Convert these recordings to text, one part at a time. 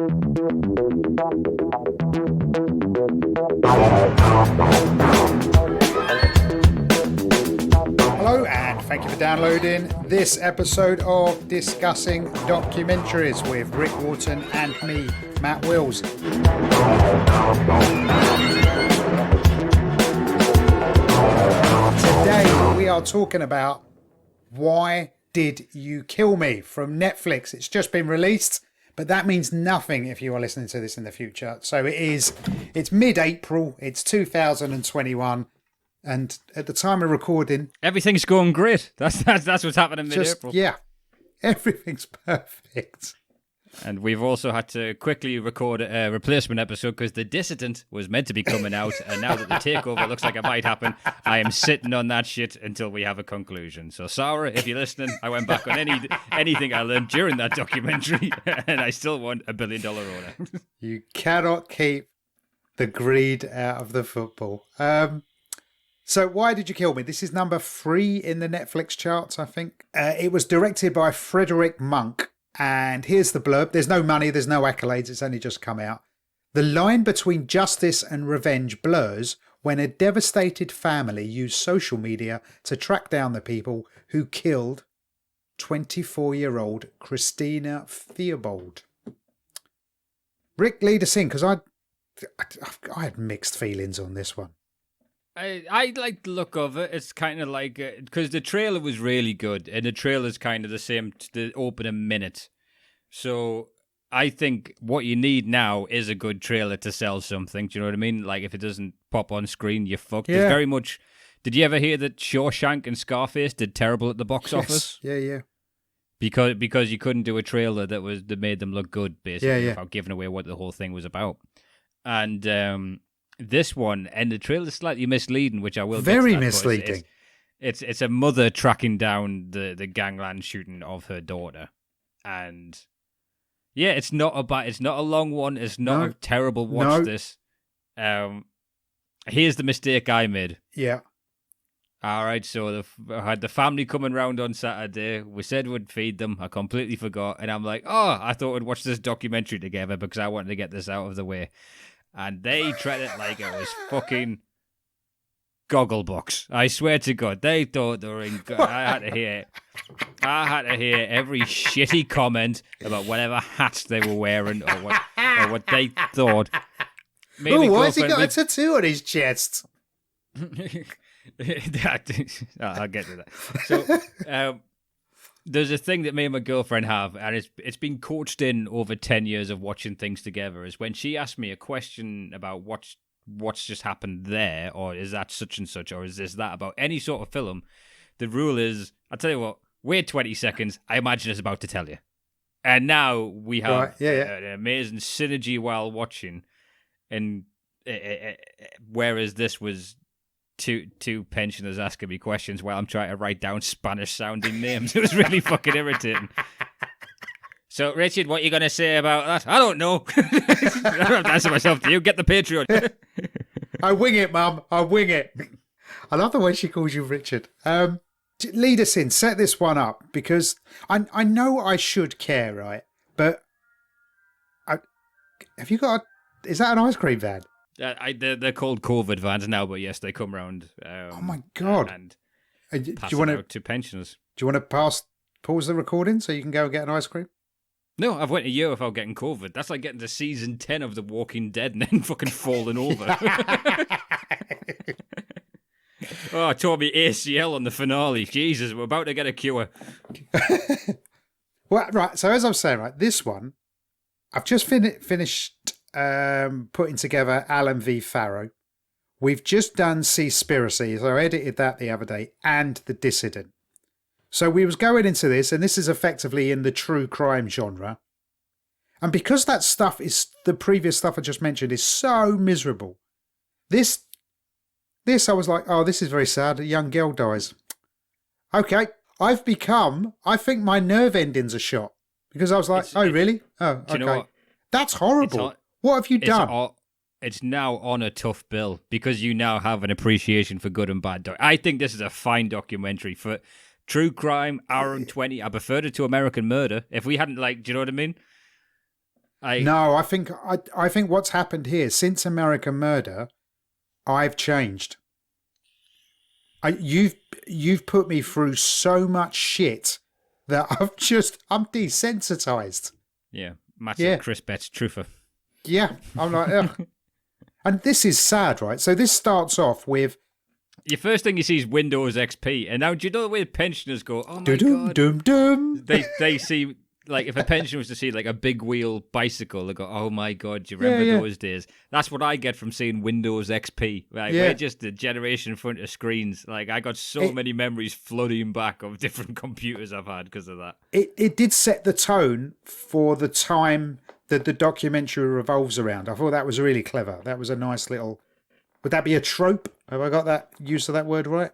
Hello and thank you for downloading this episode of Discussing Documentaries with Rick Wharton and me, Matt Wills. Today we are talking about Why Did You Kill Me from Netflix. It's just been released, but that means nothing if you are listening to this in the future. So it's mid-April, it's 2021. And at the time of recording, everything's going great. That's what's happening mid-April. Yeah, everything's perfect. And we've also had to quickly record a replacement episode because The Dissident was meant to be coming out, and now that the takeover looks like it might happen, I am sitting on that shit until we have a conclusion. So, Sarah, if you're listening, I went back on anything I learned during that documentary, and I still want $1 billion owner. You cannot keep the greed out of the football. So Why Did You Kill Me? This is number 3 in the Netflix charts, I think. It was directed by Frederick Monk. And here's the blurb. There's no money, there's no accolades. It's only just come out. The line between justice and revenge blurs when a devastated family use social media to track down the people who killed 24-year-old Christina Theobald. Rick, lead us in, because I had mixed feelings on this one. I like the look of it. It's kind of like, because the trailer was really good, and the trailer's kind of the same to the opening minute. So I think what you need now is a good trailer to sell something. Do you know what I mean? Like, if it doesn't pop on screen, you're fucked. Yeah. It's very much... Did you ever hear that Shawshank and Scarface did terrible at the box office? Yeah. Because you couldn't do a trailer that made them look good, basically, without giving away what the whole thing was about. And... this one, and the trailer's slightly misleading, which I will very get to that, misleading. It's a mother tracking down the gangland shooting of her daughter, and yeah, it's not a long one. It's not a terrible watch. This, here's the mistake I made. Yeah. All right, so I had the family coming round on Saturday. We said we'd feed them. I completely forgot, and I'm like, I thought we'd watch this documentary together because I wanted to get this out of the way. And they treat it like it was fucking Gogglebox. I swear to God, they thought they were in... I had to hear every shitty comment about whatever hats they were wearing or what they thought. Why has he got a tattoo on his chest? I'll get to that. So... there's a thing that me and my girlfriend have, and it's been coached in over 10 years of watching things together, is when she asks me a question about what's just happened there, or is that such and such, or is this that, about any sort of film, the rule is, I'll tell you what, wait 20 seconds, I imagine it's about to tell you. And now we have an amazing synergy while watching, and whereas this was... Two pensioners asking me questions while I'm trying to write down Spanish-sounding names. It was really fucking irritating. So, Richard, what are you going to say about that? I don't know. I don't have to answer myself to you. Get the Patreon. I wing it, Mum. I wing it. I love the way she calls you Richard. Lead us in. Set this one up, because I know I should care, right? But have you got is that an ice cream van? They're called COVID vans now, but yes, they come round. Oh my God! And do pass you want out to pensioners? Do you want to pause the recording so you can go and get an ice cream? No, I've went a year without getting COVID. That's like getting to season 10 of The Walking Dead and then fucking falling over. Oh, I tore me ACL on the finale. Jesus, we're about to get a cure. Well, right. So as I'm saying, right, this one, I've just finished putting together Alan v. Farrow. We've just done Seaspiracy, so I edited that the other day, and The Dissident. So we was going into this, and this is effectively in the true crime genre. And because that stuff is, the previous stuff I just mentioned is so miserable, this I was like, oh, this is very sad. A young girl dies. Okay, I think my nerve endings are shot. Because I was like, really? Oh, okay. You know what? That's horrible. What have you done? It's now on a tough bill because you now have an appreciation for good and bad. I think this is a fine documentary for true crime, hour and 20. I preferred it to American Murder. If we hadn't, do you know what I mean? No, I think what's happened here since American Murder, I've changed. You've put me through so much shit that I'm desensitized. Yeah, Matt's Yeah. a Chris Betts truther. Yeah, I'm like, ugh. And this is sad, right? So this starts off with Your first thing you see is Windows XP, and now do you know the way pensioners go? Oh my dum god! dum dum. They see, like, if a pensioner was to see like a big wheel bicycle, they go, "Oh my god, do you remember Yeah. those days?" That's what I get from seeing Windows XP. Like, Yeah. we're just a generation in front of screens. Like, I got so many memories flooding back of different computers I've had because of that. It did set the tone for the time that the documentary revolves around. I thought that was really clever. That was a nice little. Would that be a trope? Have I got that use of that word right?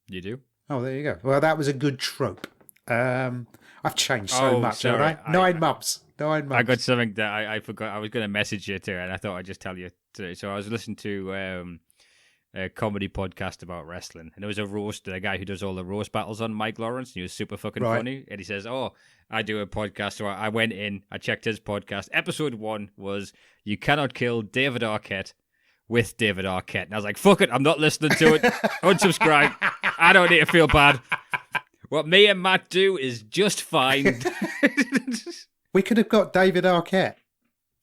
You do? Oh, there you go. Well, that was a good trope. I've changed so much, sorry. haven't I? 9 months. 9 months. I got something that I forgot. I was going to message you too, and I thought I'd just tell you today. So I was listening to a comedy podcast about wrestling, and there was a guy who does all the roast battles on, Mike Lawrence, and he was super fucking funny. And he says, "Oh, I do a podcast." So I went in, I checked his podcast. Episode 1 was "You Cannot Kill David Arquette with David Arquette," and I was like, "Fuck it, I'm not listening to it. Unsubscribe. I don't need to feel bad. What me and Matt do is just fine." We could have got David Arquette.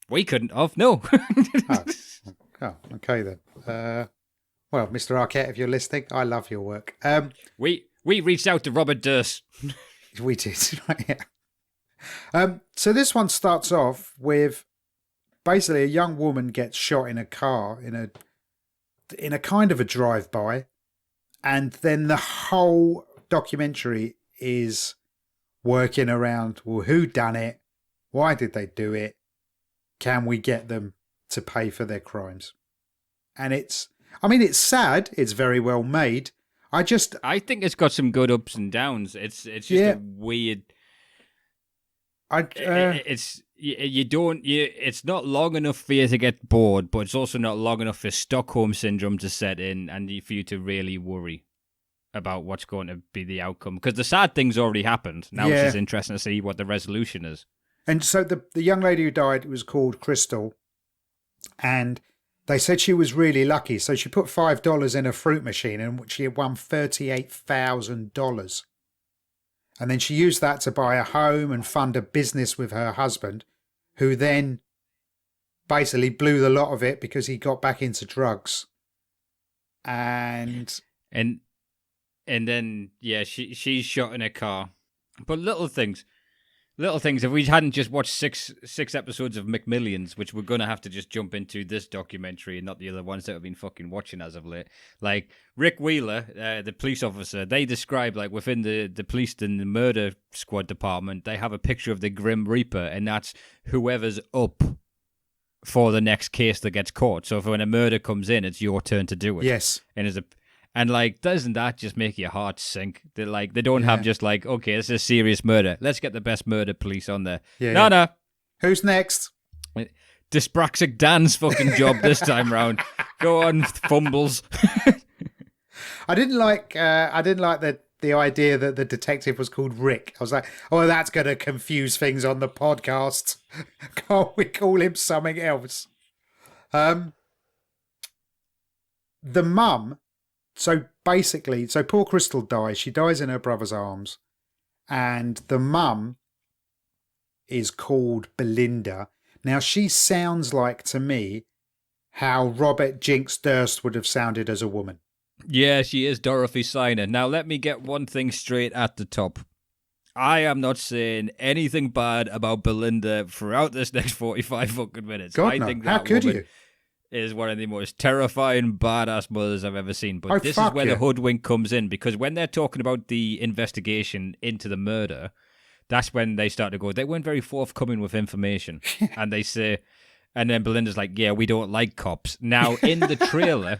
We couldn't have, no. Oh, okay then. Well, Mr. Arquette, if you're listening, I love your work. We reached out to Robert Durst. We did, right? Yeah. So this one starts off with basically a young woman gets shot in a car in a kind of a drive-by, and then the whole documentary is working around, well, who done it? Why did they do it? Can we get them to pay for their crimes? And it's sad. It's very well made. I think it's got some good ups and downs. It's just a weird. It's not long enough for you to get bored, but it's also not long enough for Stockholm syndrome to set in and for you to really worry about what's going to be the outcome. Because the sad thing's already happened. Now it's just interesting to see what the resolution is. And so the young lady who died was called Crystal, and they said she was really lucky. So she put $5 in a fruit machine, and she had won $38,000. And then she used that to buy a home and fund a business with her husband, who then basically blew the lot of it because he got back into drugs. And then she's shot in a car. But little things. If we hadn't just watched six episodes of McMillions, which we're going to have to just jump into this documentary and not the other ones that we've been fucking watching as of late. Like Rick Wheeler, the police officer, they describe, like, within the police and the murder squad department, they have a picture of the Grim Reaper, and that's whoever's up for the next case that gets caught. So if when a murder comes in, it's your turn to do it. yes. And, like, doesn't that just make your heart sink? They don't have just, like, okay, this is a serious murder. Let's get the best murder police on there. Yeah, No. Who's next? Dyspraxic Dan's fucking job this time round. Go on, fumbles. I didn't like the idea that the detective was called Rick. I was like, oh, that's going to confuse things on the podcast. Can't we call him something else? The mum. So basically, poor Crystal dies. She dies in her brother's arms. And the mum is called Belinda. Now, she sounds like, to me, how Robert Jinx Durst would have sounded as a woman. Yeah, she is Dorothy Siner. Now, let me get one thing straight at the top. I am not saying anything bad about Belinda throughout this next 45 fucking minutes. God, I no. think How that could woman you? Is one of the most terrifying, badass mothers I've ever seen. But this is where the hoodwink comes in, because when they're talking about the investigation into the murder, that's when they start to go, they weren't very forthcoming with information. And they say, and then Belinda's like, yeah, we don't like cops. Now, in the trailer,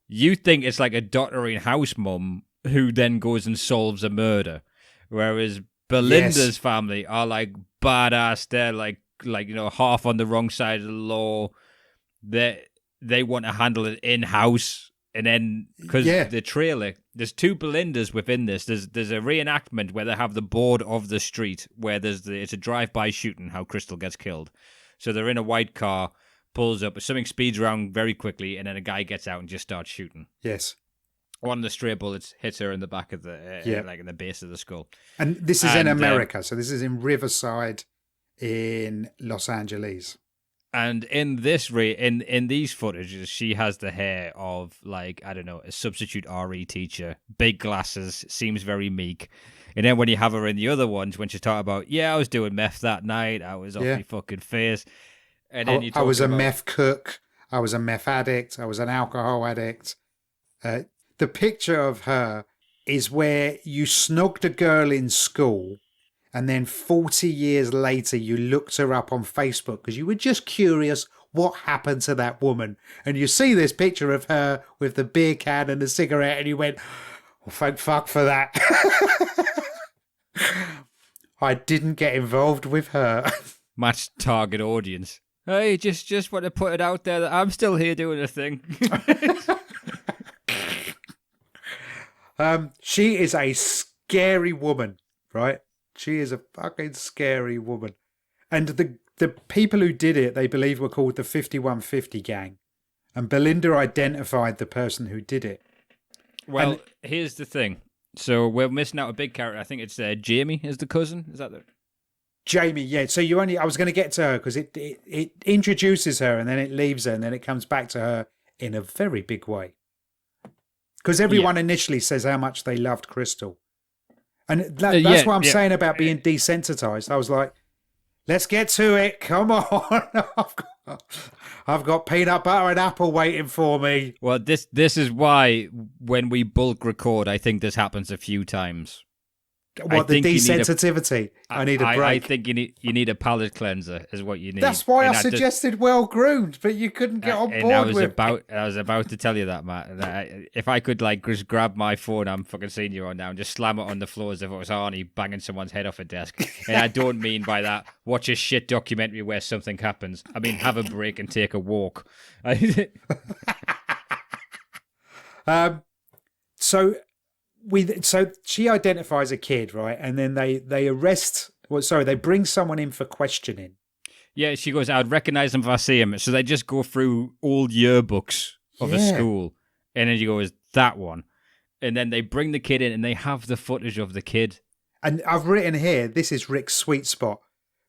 you think it's like a doddering house mum who then goes and solves a murder. Whereas Belinda's family are like badass. They're like half on the wrong side of the law. They want to handle it in-house. And then, because the trailer, there's two Belindas within this. There's a reenactment where they have the board of the street, where it's a drive-by shooting, how Crystal gets killed. So they're in a white car, pulls up, something speeds around very quickly, and then a guy gets out and just starts shooting. Yes. One of the stray bullets hits her in the back of the, like in the base of the skull. And this is in America, so this is in Riverside in Los Angeles. And in this in these footages, she has the hair of, like, I don't know, a substitute RE teacher, big glasses, seems very meek. And then when you have her in the other ones, when she's talking about, I was doing meth that night, I was off my fucking face. And then I was a meth cook, I was a meth addict, I was an alcohol addict. The picture of her is where you snogged a girl in school, and then 40 years later, you looked her up on Facebook because you were just curious what happened to that woman. And you see this picture of her with the beer can and the cigarette, and you went, oh, thank fuck for that. I didn't get involved with her. Match target audience. Hey, just want to put it out there that I'm still here doing a thing. She is a scary woman, right? She is a fucking scary woman. And the people who did it, they believe, were called the 5150 gang. And Belinda identified the person who did it. Well, here's the thing. So we're missing out a big character. I think it's Jamie is the cousin. Is that the... Jamie, yeah. So I was going to get to her because it introduces her and then it leaves her and then it comes back to her in a very big way. Because everyone initially says how much they loved Crystal. And that's what I'm saying about being desensitized. I was like, let's get to it. Come on. I've got peanut butter and apple waiting for me. Well, this is why when we bulk record, I think this happens a few times. What, the desensitivity? I need a break. I think you need a palate cleanser is what you need. That's why I suggested well-groomed, but you couldn't get on board I was about to tell you that, Matt. If I could just grab my phone, I'm fucking seeing you on now, and just slam it on the floor as if it was Arnie banging someone's head off a desk. And I don't mean by that, watch a shit documentary where something happens. I mean, have a break and take a walk. So she identifies a kid, right? And then they arrest. They bring someone in for questioning. Yeah, she goes, I'd recognize him if I see him. So they just go through old yearbooks of a school. And then she goes, that one. And then they bring the kid in and they have the footage of the kid. And I've written here, this is Rick's sweet spot.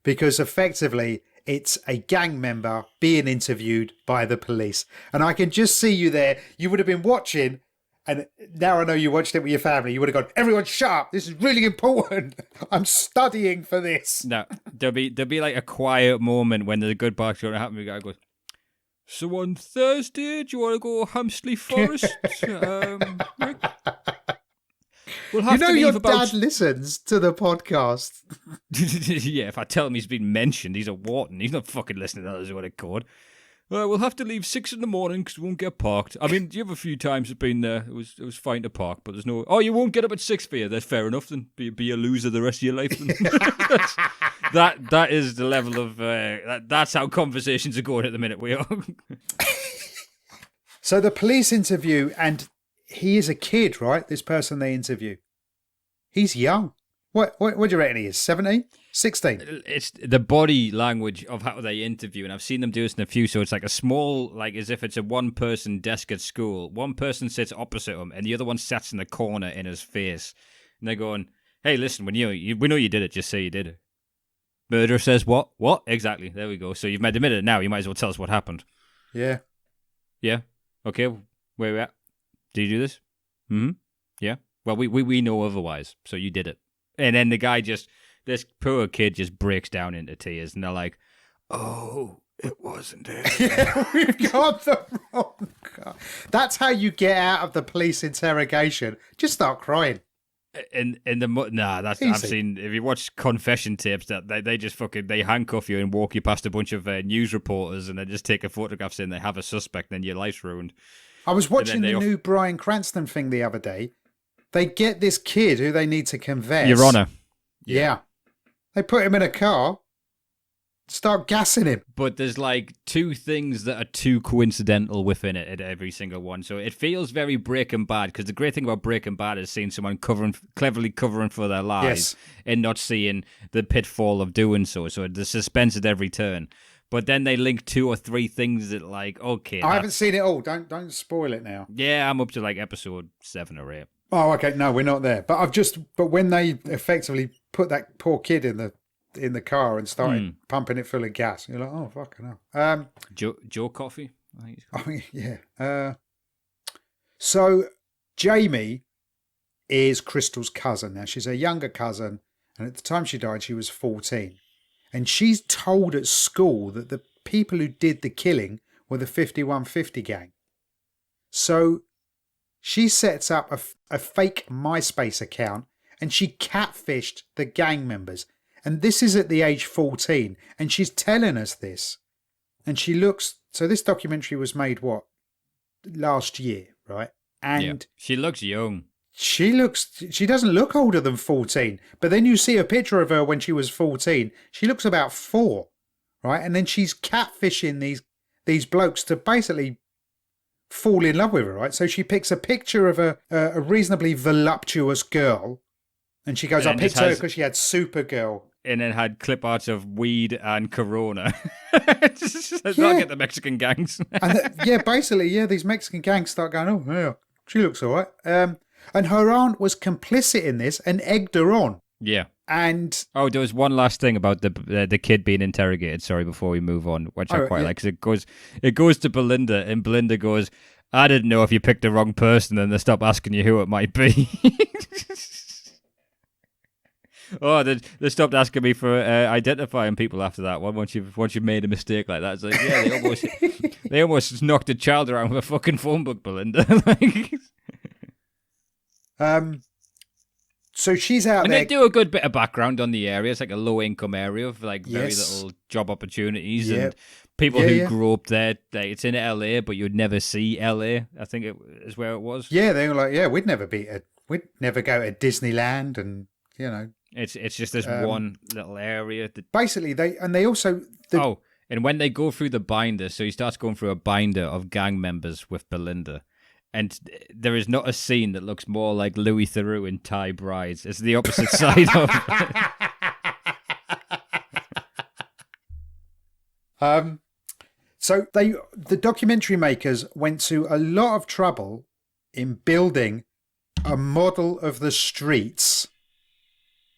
Because effectively, it's a gang member being interviewed by the police. And I can just see you there. You would have been watching. And now I know you watched it with your family. You would have gone, everyone shut up. This is really important. I'm studying for this. No, there'll be like a quiet moment when the good part's going to happen. The guy goes, so on Thursday, do you want to go Hampsley Forest? Rick? We'll have to leave your dad listens to the podcast. Yeah, if I tell him he's been mentioned, he's a Wharton. He's not fucking listening to that, is what it called. We'll have to leave 6 a.m. because we won't get parked. I mean, the other few times I've been there, it was fine to park, but there's no... Oh, you won't get up at 6 for you. That's fair enough, then. Be a loser the rest of your life. That is the level of... that's how conversations are going at the minute we are. So the police interview, and he is a kid, right? This person they interview. He's young. What do you reckon he is? 17? 16? It's the body language of how they interview, and I've seen them do this in a few, so it's like a small, like as if it's a one-person desk at school. One person sits opposite him, and the other one sits in the corner in his face. And they're going, hey, listen, we know you did it, just say you did it. Murderer says what? What? Exactly, there we go. So you've admitted it now, you might as well tell us what happened. Yeah. Yeah? Okay, where are we at? Did you do this? Mm-hmm. Yeah? Well, we know otherwise, so you did it. And then the guy this poor kid just breaks down into tears, and they're like, oh, it wasn't it. Yeah, we've got the wrong guy. That's how you get out of the police interrogation. Just start crying. I've seen, if you watch confession tapes, that they just they handcuff you and walk you past a bunch of news reporters, and they just take a photograph saying they have a suspect, and then your life's ruined. I was watching the new Bryan Cranston thing the other day. They get this kid who they need to confess. Your Honour. Yeah. They put him in a car. start gassing him. But there's like two things that are too coincidental within it at every single one. So it feels very Breaking Bad, because the great thing about Breaking Bad is seeing someone cleverly covering for their lives and not seeing the pitfall of doing so. So the suspense at every turn. But then they link 2 or 3 things that, like, okay. I haven't seen it all. Don't spoil it now. Yeah, I'm up to like episode 7 or 8. Oh, okay. No, we're not there. But when they effectively put that poor kid in the car and started pumping it full of gas, you're like, oh, fucking hell. Joe Coffey, I think he's called. I mean, yeah. So Jamie is Crystal's cousin. Now, she's a younger cousin, and at the time she died, she was 14. And she's told at school that the people who did the killing were the 5150 gang. So she sets up a fake MySpace account, and she catfished the gang members. And this is at the age 14, and she's telling us this. And she looks... So this documentary was made, last year, right? And she looks young. She doesn't look older than 14, but then you see a picture of her when she was 14. She looks about 4, right? And then she's catfishing these blokes to basically fall in love with her, right? So she picks a picture of a reasonably voluptuous girl, and she goes, I picked her because she had Supergirl. And it had clip arts of weed and Corona. Let's not get the Mexican gangs. Basically, these Mexican gangs start going, oh, yeah, she looks all right. And her aunt was complicit in this and egged her on. Yeah. And there was one last thing about the kid being interrogated. Sorry, before we move on, which I quite like, because it goes to Belinda, and Belinda goes, "I didn't know if you picked the wrong person," and they stop asking you who it might be. They stopped asking me for identifying people after that one. Once you've made a mistake like that, it's like, yeah, they almost knocked a child around with a fucking phone book, Belinda. So she's out and there. They do a good bit of background on the area. It's like a low-income area of like very little job opportunities and people who grew up there. Like, it's in LA, but you'd never see LA. I think it is where it was. Yeah, they were like, we'd never go to Disneyland, and it's just this one little area. Basically, and when they go through the binder, so he starts going through a binder of gang members with Belinda. And there is not a scene that looks more like Louis Theroux in Thai Brides. It's the opposite side of it. So the documentary makers went to a lot of trouble in building a model of the streets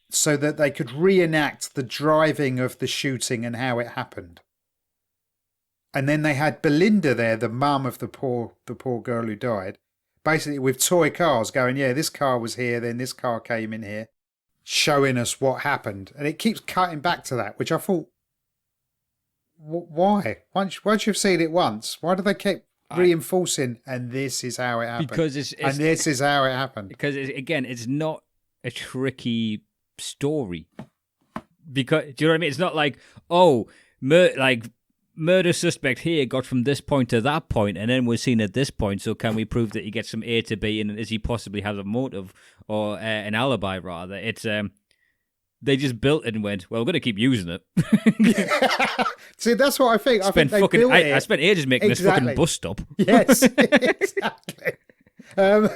so that they could reenact the driving of the shooting and how it happened. And then they had Belinda there, the mum of the poor girl who died, basically with toy cars going, this car was here, then this car came in here, showing us what happened. And it keeps cutting back to that, which I thought, why? Once you've seen it once, why do they keep reinforcing, and this is how it happened? Because this is how it happened. Because, it's not a tricky story. Because, do you know what I mean? It's not like, murder suspect here got from this point to that point, and then we're seen at this point, so can we prove that he gets from A to B, and does he possibly have a motive or an alibi, rather? It's they just built it and went, well, we're going to keep using it. See, that's what I think. I spent ages making this fucking bus stop. Yes, exactly. And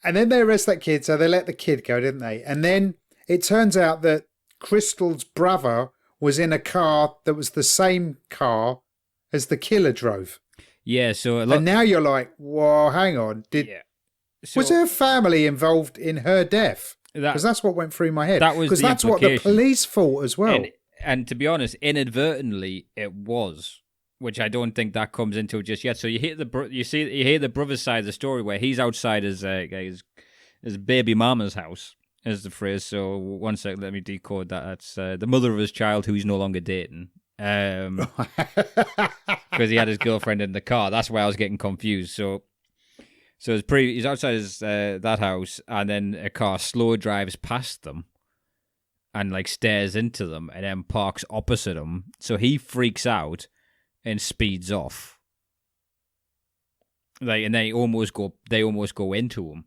then they arrest that kid, so they let the kid go, didn't they? And then it turns out that Crystal's brother was in a car that was the same car as the killer drove. Yeah, so and now you're like, whoa, hang on. Was her family involved in her death? Because that's what went through my head. Because that's what the police thought as well. And to be honest, inadvertently it was, which I don't think that comes into just yet. So you hear the brother's side of the story where he's outside his baby mama's house. Is the phrase. So one sec, let me decode that. That's the mother of his child who he's no longer dating. Because he had his girlfriend in the car. That's why I was getting confused. So he's outside that house, and then a car slow drives past them and like stares into them and then parks opposite him. So he freaks out and speeds off. And they almost go into him.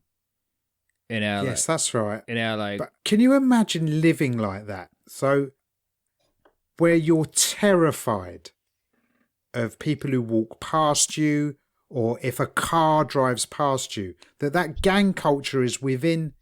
Yes, that's right. But can you imagine living like that? So where you're terrified of people who walk past you, or if a car drives past you, that gang culture is within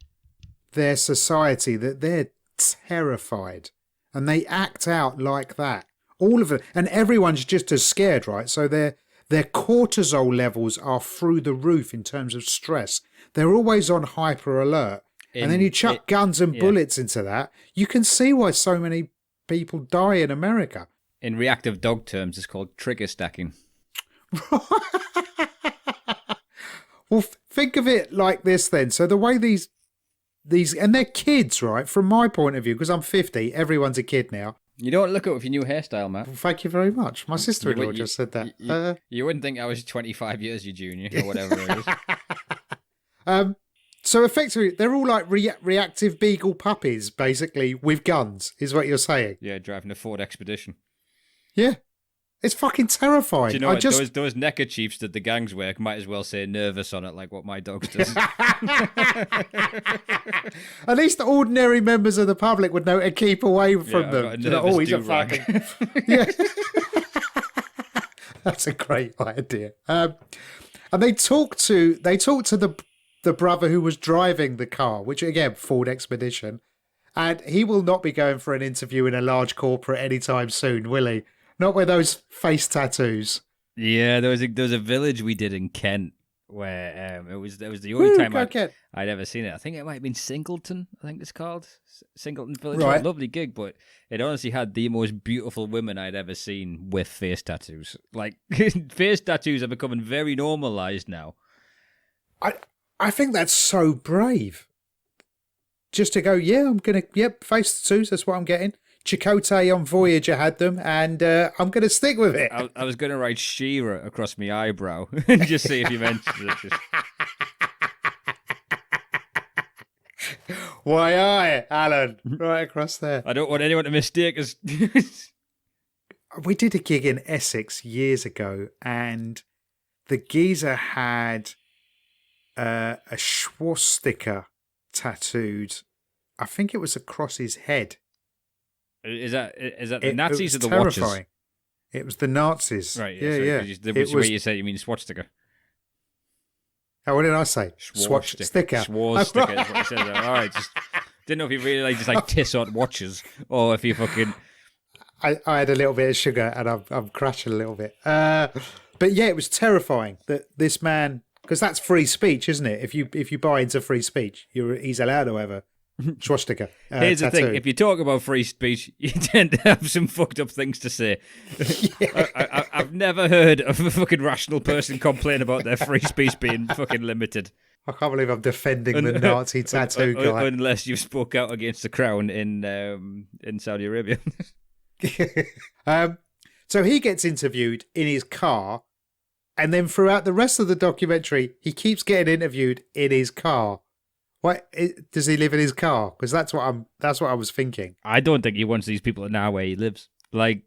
their society, that they're terrified and they act out like that. All of it. And everyone's just as scared, right? So their cortisol levels are through the roof in terms of stress. They're always on hyper alert. And then you chuck guns and bullets into that. You can see why so many people die in America. In reactive dog terms, it's called trigger stacking. Well, think of it like this then. So the way these, and they're kids, right? From my point of view, because I'm 50, everyone's a kid now. You don't look it with your new hairstyle, Matt. Well, thank you very much. My sister-in-law just said that. You wouldn't think I was 25 years your junior or whatever it is. So effectively, they're all like reactive beagle puppies, basically, with guns, is what you're saying. Yeah, driving a Ford Expedition. Yeah. It's fucking terrifying. Do you know what? Those neckerchiefs that the gangs wear might as well say nervous on it, like what my dogs does. At least the ordinary members of the public would know to keep away from them. He's a fucking... Yeah. That's a great idea. And they talk to the brother who was driving the car, which again, Ford Expedition, and he will not be going for an interview in a large corporate anytime soon, will he? Not with those face tattoos. Yeah, there was a village we did in Kent where it was the only time I'd ever seen it. I think it might have been Singleton. I think it's called Singleton Village. Right. A lovely gig, but it honestly had the most beautiful women I'd ever seen with face tattoos. Like face tattoos are becoming very normalized now. I think that's so brave. Just to go, face tattoos. That's what I'm getting. Chakotay on Voyager had them, and I'm going to stick with it. I was going to write She-Ra across my eyebrow and just see if you mentioned it. Why, aye, Alan, right across there. I don't want anyone to mistake us. We did a gig in Essex years ago, and the geezer had a swastika tattooed. I think it was across his head. Is that the Nazis or the terrifying. Watchers? It was the Nazis. Right. Yeah. The way you said you mean swastika. Oh, what did I say? Swastika. Swastika is what you said. All right. Just didn't know if you really just Tissot watches or if you fucking. I had a little bit of sugar and I'm crashing a little bit. But yeah, it was terrifying that this man, because that's free speech, isn't it? If you buy into free speech, he's allowed to have a swastika. Here's tattoo. The thing: if you talk about free speech, you tend to have some fucked up things to say. Yeah. I've never heard of a fucking rational person complain about their free speech being fucking limited. I can't believe I'm defending the Nazi tattoo guy. Unless you spoke out against the crown in Saudi Arabia. So he gets interviewed in his car, and then throughout the rest of the documentary, he keeps getting interviewed in his car. Why does he live in his car? Because that's what I was thinking. I don't think he wants these people to know where he lives. Like,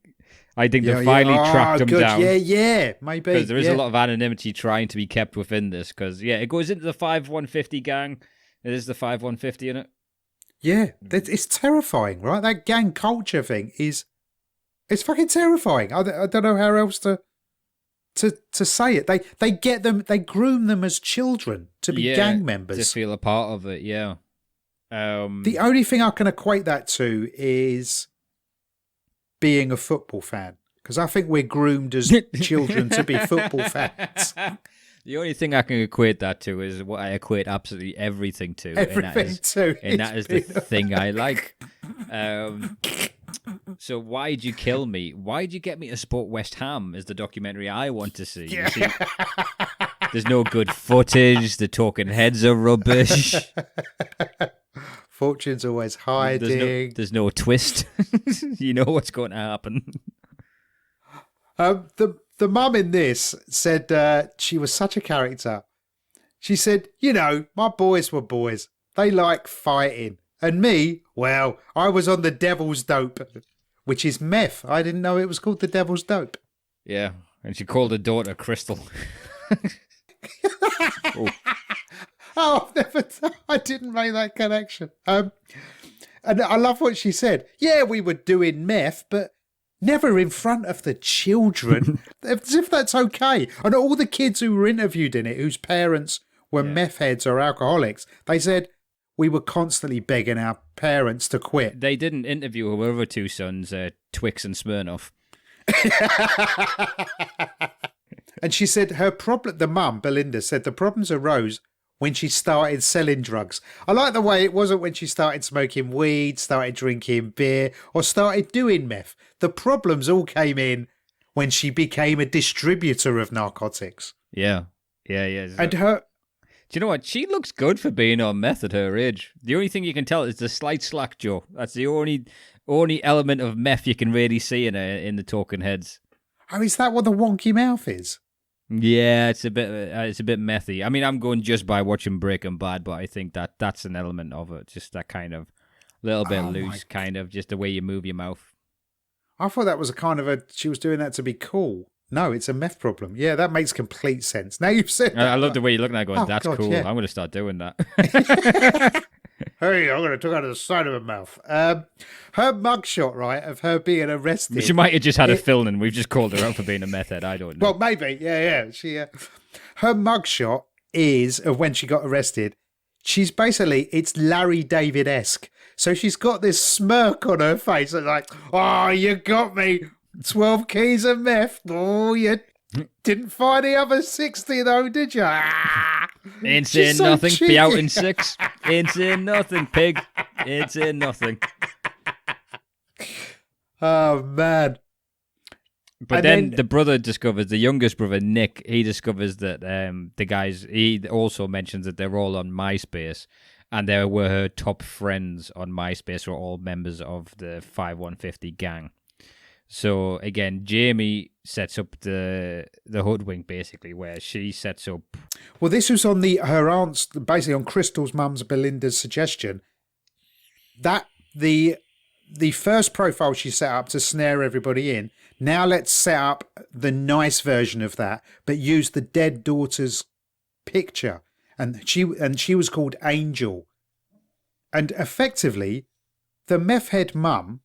I think they finally tracked him down. Yeah, maybe. Because there is a lot of anonymity trying to be kept within this. Because it goes into the 5150 gang. There's the 5150 in it. Yeah, it's terrifying, right? That gang culture thing it's fucking terrifying. I don't know how else to say it. They get them, they groom them as children to be gang members. To feel a part of it, yeah. The only thing I can equate that to is being a football fan. Because I think we're groomed as children to be football fans. The only thing I can equate that to is what I equate absolutely everything to. And that is the thing I like. So why'd you kill me? Why'd you get me to support West Ham is the documentary I want to see. You see, there's no good footage. The talking heads are rubbish. Fortune's always hiding. There's no twist. You know what's going to happen. The mum in this said she was such a character. She said, my boys were boys. They like fighting. And me, well, I was on the devil's dope, which is meth. I didn't know it was called the devil's dope. Yeah, and she called her daughter Crystal. Oh, I didn't make that connection. And I love what she said. Yeah, we were doing meth, but Never in front of the children, as if that's okay. And all the kids who were interviewed in it, whose parents were meth heads or alcoholics, they said, we were constantly begging our parents to quit. They didn't interview her other two sons, Twix and Smirnoff. And she said her problem, the mum, Belinda, said the problems arose when she started selling drugs. I like the way it wasn't when she started smoking weed, started drinking beer, or started doing meth. The problems all came in when she became a distributor of narcotics. Yeah. And her... Do you know what? She looks good for being on meth at her age. The only thing you can tell is the slight slack jaw. That's the only element of meth you can really see in her, in the talking heads. Oh, is that what the wonky mouth is? Yeah, it's a bit methy. I mean, I'm going just by watching Breaking Bad, but I think that's an element of it. Just that kind of little bit loose, kind of just the way you move your mouth. I thought that was a kind of she was doing that to be cool. No, it's a meth problem. Yeah, that makes complete sense. Now you've said that. I love the way you're looking at it going, that's God, cool. yeah. I'm going to start doing that. Hey, I'm going to talk out of the side of her mouth. Her mugshot, right, of her being arrested. She might have just had a fill and we've just called her out for being a meth head. I don't know. Well, maybe. Yeah. Her mugshot is of when she got arrested. She's basically, it's Larry David-esque. So she's got this smirk on her face. It's like, oh, you got me. 12 keys of meth. Oh, you didn't find the other 60 though, did you? Ain't saying so nothing. cheeky. Be out in 6. Ain't saying nothing, pig. Ain't saying nothing. Oh, man. But then the brother discovers, the youngest brother, Nick, he discovers that the guys, he also mentions that they're all on MySpace. And they were her top friends on MySpace, were all members of the 5150 gang. So again, Jamie sets up the hoodwink basically, where she sets up. Well, this was on her aunt's, basically on Crystal's mum's, Belinda's suggestion. That the first profile she set up to snare everybody in. Now let's set up the nice version of that, but use the dead daughter's picture, and she was called Angel, and effectively, the meth head mum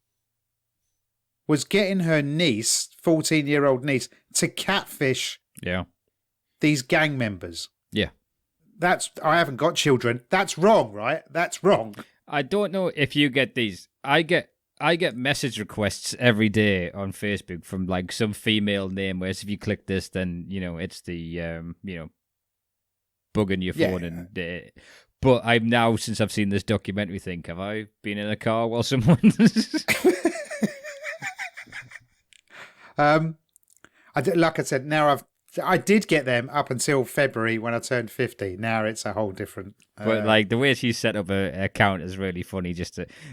was getting her niece, 14-year-old niece, to catfish these gang members. Yeah. I haven't got children. That's wrong, right? That's wrong. I don't know if you get these. I get message requests every day on Facebook from like some female name, whereas if you click this, then, it's the, bugging your phone. And but I've now, since I've seen this documentary, have I been in a car while someone... Like I said, now I did get them up until February when I turned 50. Now it's a whole different. But like the way she set up an account is really funny.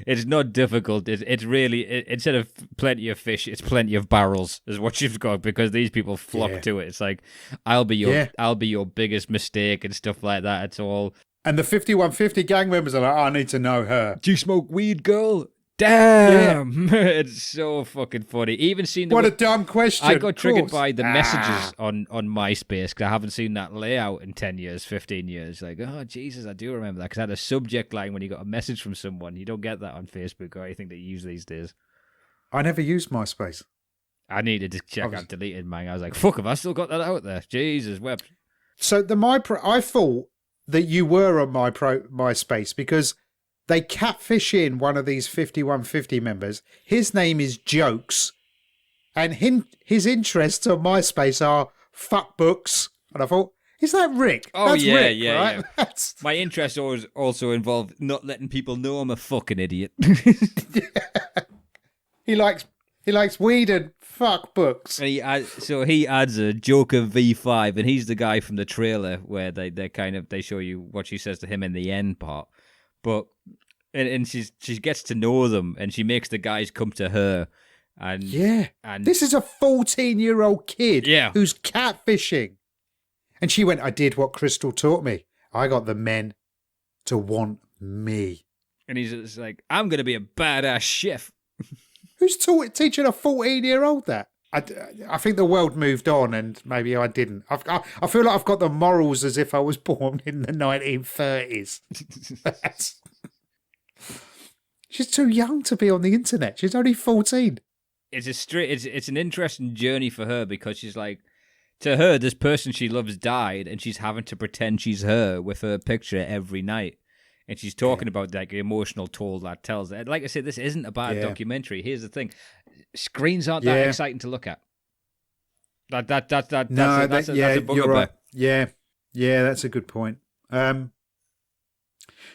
It's not difficult. It's really instead of plenty of fish, it's plenty of barrels is what she's got, because these people flock to it. It's like I'll be your biggest mistake and stuff like that. It's all. And the 5150 gang members are like, I need to know her. Do you smoke weed, girl? Damn, it's so fucking funny. Even seen what a dumb question. I got triggered by the messages on MySpace because I haven't seen that layout in 10 years, 15 years. Like, oh Jesus, I do remember that because I had a subject line when you got a message from someone. You don't get that on Facebook or anything that you use these days. I never used MySpace. I needed to check. I've deleted mine. I was like, fuck, have I still got that out there? Jesus, web. So I thought that you were on MySpace because they catfish in one of these 5150 members. His name is Jokes, and his interests on MySpace are fuck books. And I thought, is that Rick? Oh, that's yeah, Rick, yeah, right? yeah. My interests also involve not letting people know I'm a fucking idiot. He likes weed and fuck books. And he adds a Joker V5, and he's the guy from the trailer where they show you what she says to him in the end part. But and she gets to know them, and she makes the guys come to her. And this is a 14-year-old kid who's catfishing. And she went, I did what Crystal taught me. I got the men to want me. And he's just like, I'm going to be a badass chef. Who's teaching a 14-year-old that? I think the world moved on, and maybe I didn't. I feel like I've got the morals as if I was born in the 1930s. She's too young to be on the internet. She's only 14. it's an interesting journey for her, because she's like, to her, this person she loves died, and she's having to pretend she's her with her picture every night. And she's talking about like the emotional toll that tells. Like I said, this isn't a bad documentary. Here's the thing: screens aren't that exciting to look at. That's a bugaboo. You're right. Yeah, that's a good point.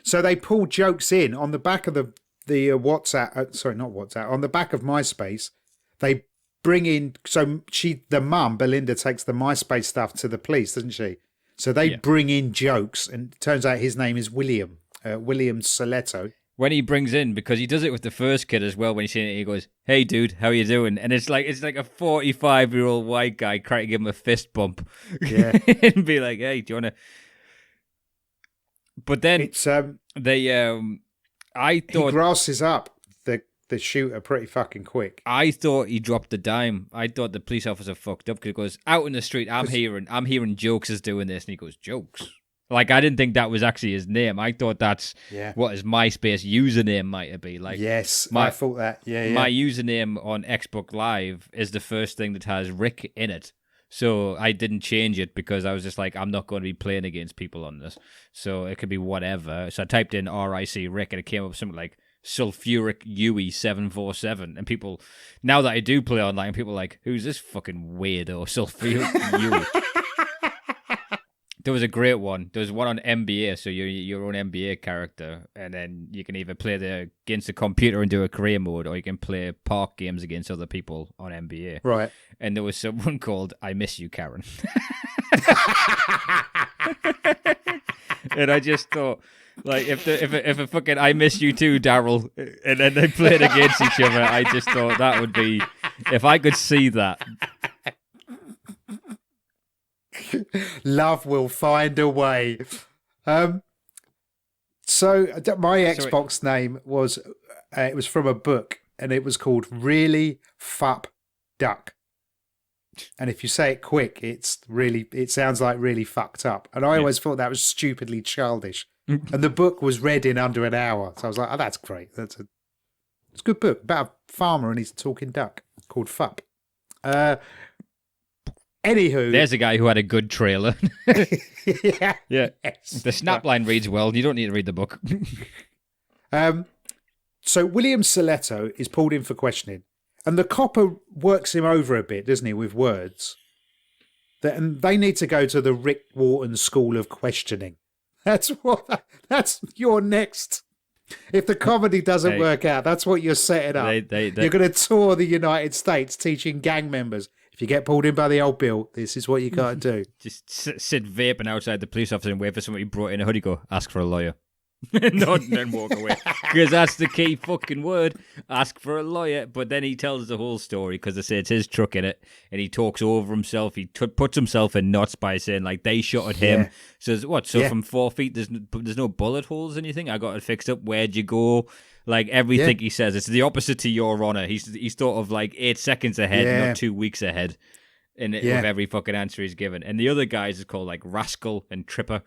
So they pull jokes in on the back of the WhatsApp. Sorry, not WhatsApp. On the back of MySpace, they bring in. So the mum, Belinda, takes the MySpace stuff to the police, doesn't she? So they bring in jokes, and it turns out his name is William Soletto. When he brings in, because he does it with the first kid as well. When he's in it, he goes, "Hey, dude, how you doing?" And it's like a 45-year-old white guy trying to give him a fist bump, and be like, "Hey, do you want to?" But then it's I thought he grasses up the shooter pretty fucking quick. I thought he dropped a dime. I thought the police officer fucked up, because he goes, out in the street, I'm hearing Jokes is doing this, and he goes, Jokes. Like, I didn't think that was actually his name. I thought that's what his MySpace username might have been. Like, yes, I thought that. Yeah. My username on Xbox Live is the first thing that has Rick in it. So I didn't change it, because I was just like, I'm not going to be playing against people on this. So it could be whatever. So I typed in RIC Rick, and it came up with something like Sulfuric Yui 747. And people, now that I do play online, people are like, who's this fucking weirdo Sulfuric Yui? There was a great one. There was one on NBA, so you're your own NBA character, and then you can either play against the computer and do a career mode, or you can play park games against other people on NBA. Right. And there was someone called I Miss You, Karen. And I just thought, like, if a fucking I Miss You Too, Daryl, and then they played against each other, I just thought that would be, if I could see that. Love will find a way. So my Xbox name was it was from a book, and it was called Really Fup Duck. And if you say it quick, it sounds like really fucked up. And I always thought that was stupidly childish. And the book was read in under an hour, so I was like, "Oh, that's great. It's a good book about a farmer and he's talking duck called Fup." Anywho, there's a guy who had a good trailer. Yeah. Yes. The snapline reads well. You don't need to read the book. So William Soletto is pulled in for questioning, and the copper works him over a bit, doesn't he, with words? And they need to go to the Rick Wharton School of Questioning. That's your next. If the comedy doesn't work out, that's what you're setting up. You're going to tour the United States teaching gang members. If you get pulled in by the old bill, this is what you got to do. Just sit vaping outside the police officer and wait for somebody brought in a hoodie. Go, ask for a lawyer. Nod and then walk away. Because that's the key fucking word. Ask for a lawyer. But then he tells the whole story, because they say it's his truck in it, and he talks over himself. He puts himself in knots by saying, like, they shot at him. So from 4 feet, there's no bullet holes or anything? I got it fixed up. Where'd you go? Like, everything he says, it's the opposite to Your Honor. He's sort of like 8 seconds ahead, not 2 weeks ahead with every fucking answer he's given. And the other guys is called, like, Rascal and Tripper.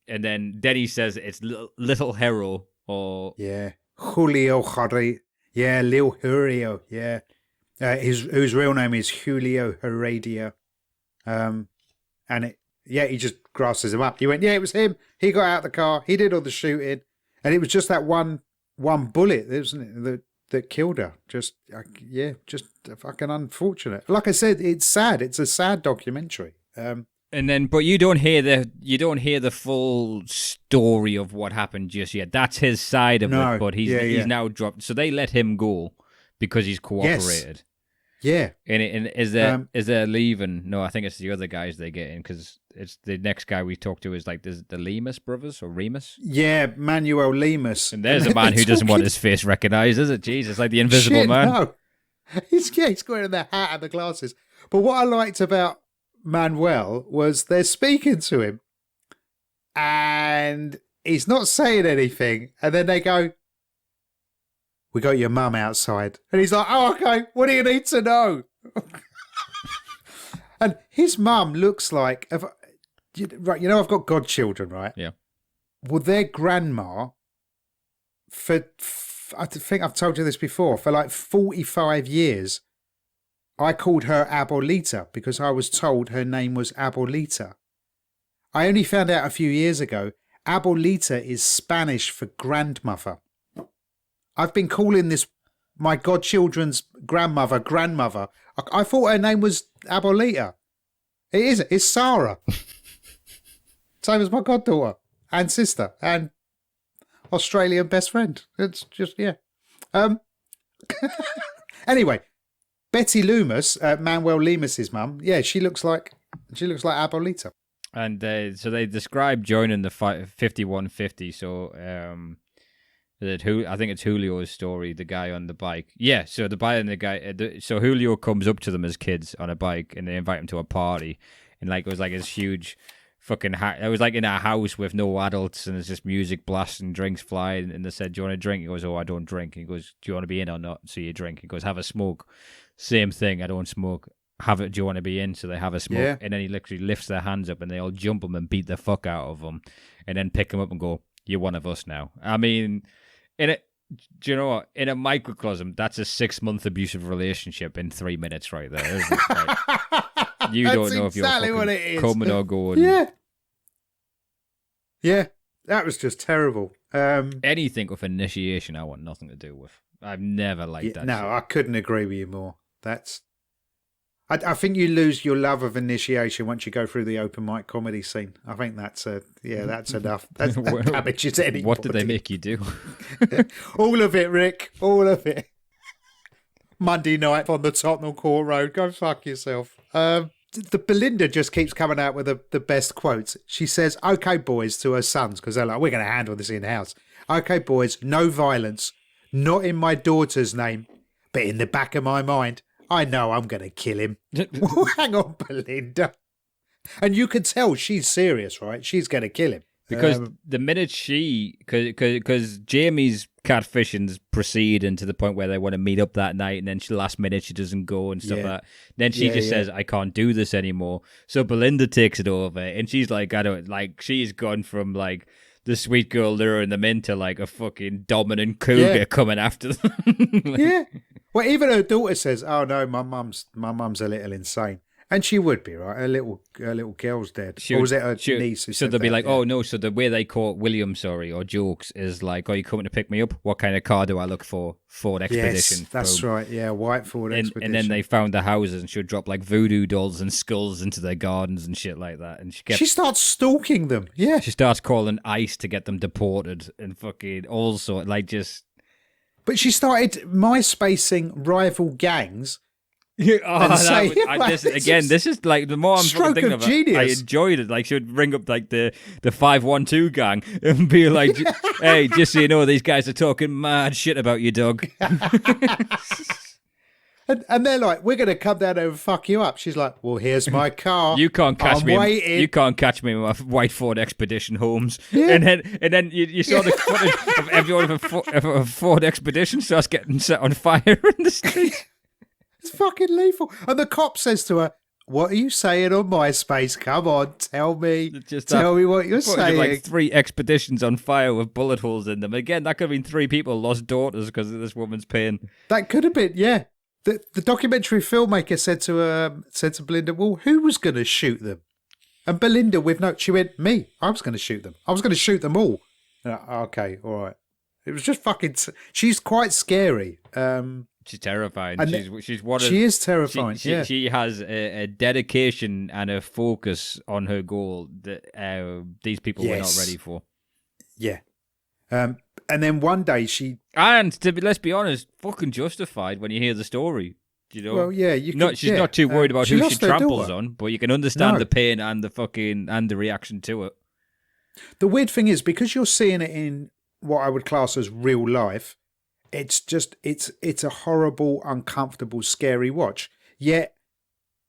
And then he says it's Little Hero, or... Yeah. Julio Jorge. Yeah, Lil Julio. Yeah. Whose real name is Julio Heredia. And he just grasses him up. He went, it was him. He got out of the car. He did all the shooting. And it was just that one bullet, isn't it, that killed her. Just fucking unfortunate. Like I said, it's sad. It's a sad documentary. But you don't hear the full story of what happened just yet. That's his side of it, but he's now dropped. So they let him go because he's cooperated. Yes. Yeah. And is there leaving? No, I think it's the other guys they get in, because it's the next guy we talk to is like the Lemus brothers, or Remus. Yeah, Manuel Lemus. And there's a man who doesn't want his face recognized, is it? Jesus, like the Invisible Man. No. He's wearing the hat and the glasses. But what I liked about Manuel was they're speaking to him and he's not saying anything, and then they go, "We got your mum outside," and he's like, "Oh, okay, what do you need to know?" And his mum looks like, I've got godchildren, right? Yeah. Well, their grandma, I think I've told you this before, for like 45 years I called her Abuelita because I was told her name was Abuelita. I only found out a few years ago Abuelita is Spanish for grandmother. I've been calling this my godchildren's grandmother. I thought her name was Abuelita. It isn't. It's Sarah. Same as my goddaughter and sister and Australian best friend. It's just, yeah. Anyway, Betty Loomis, Manuel Lemus's mum, yeah, she looks like Abuelita. And so they describe joining the 5150. So I think it's Julio's story, the guy on the bike. Yeah, so so Julio comes up to them as kids on a bike, and they invite him to a party, and like it was like this huge fucking it was like in a house with no adults, and there's just music blasting, drinks flying, and they said, "Do you want to drink?" He goes, "Oh, I don't drink." He goes, "Do you want to be in or not?" So you drink. He goes, "Have a smoke." Same thing. I don't smoke. Have it. Do you want to be in? So they have a smoke, yeah. And then he literally lifts their hands up, and they all jump him and beat the fuck out of him, and then pick him up and go, "You're one of us now." I mean, do you know what? In a microcosm, that's a 6-month abusive relationship in 3 minutes, right there. Isn't it? Like, you don't know exactly if you're what it is. coming or going. Yeah. Yeah, that was just terrible. Anything with initiation, I want nothing to do with. I've never liked that. No, shit. I couldn't agree with you more. I think you lose your love of initiation once you go through the open mic comedy scene. I think that's enough. That damages anybody. What did they make you do? All of it, Rick. All of it. Monday night on the Tottenham Court Road. Go fuck yourself. The Belinda just keeps coming out with the best quotes. She says, "Okay, boys," to her sons, because they're like, "We're going to handle this in-house. Okay, boys, no violence. Not in my daughter's name, but in the back of my mind, I know I'm going to kill him." Hang on, Belinda. And you can tell she's serious, right? She's going to kill him. Because the minute because Jamie's catfishing's proceeding to the point where they want to meet up that night, and then last minute she doesn't go and stuff like that. Then she just says, "I can't do this anymore." So Belinda takes it over, and she's like, she's gone from like the sweet girl luring them into like a fucking dominant cougar coming after them. Yeah. Well, even her daughter says, "Oh no, my mum's a little insane." And she would be, right? Her little girl's dead. Or was it her niece who so said they'll be that? like, "Oh no!" So the way they caught William, or jokes, is like, "Are you coming to pick me up? What kind of car do I look for? Ford Expedition." Yes, that's Boom. right. Yeah, white Ford Expedition. And then they found the houses, and she'd drop like voodoo dolls and skulls into their gardens and shit like that. And she starts stalking them. Yeah, she starts calling ICE to get them deported and fucking all sort like just. But she started MySpacing rival gangs. This is like the more I'm thinking of it, I enjoyed it. Like she would ring up like the 512 gang and be like, "Hey, just so you know, these guys are talking mad shit about you, dog." And they're like, "We're going to come down there and fuck you up." She's like, "Well, here's my car. You can't catch me. Waiting. You can't catch me with my white Ford Expedition, Holmes." Yeah. And then you saw the footage of everyone of a Ford Expedition starts getting set on fire in the street. It's fucking lethal. And the cop says to her, "What are you saying on MySpace? Come on, tell me. Tell me what you're saying." Like 3 expeditions on fire with bullet holes in them. Again, that could have been 3 people lost daughters because of this woman's pain. That could have been, yeah. The documentary filmmaker said to Belinda, "Well, who was going to shoot them?" And Belinda, she went, "Me. I was going to shoot them. I was going to shoot them all." Okay, all right. It was just fucking. She's quite scary. She's terrifying. She is terrifying. She has a dedication and a focus on her goal that these people were not ready for. Yeah. And then one day let's be honest, fucking justified when you hear the story. You know. Well, yeah, she's not too worried about who she tramples on, but you can understand the pain and the reaction to it. The weird thing is, because you're seeing it in what I would class as real life, it's a horrible, uncomfortable, scary watch. Yet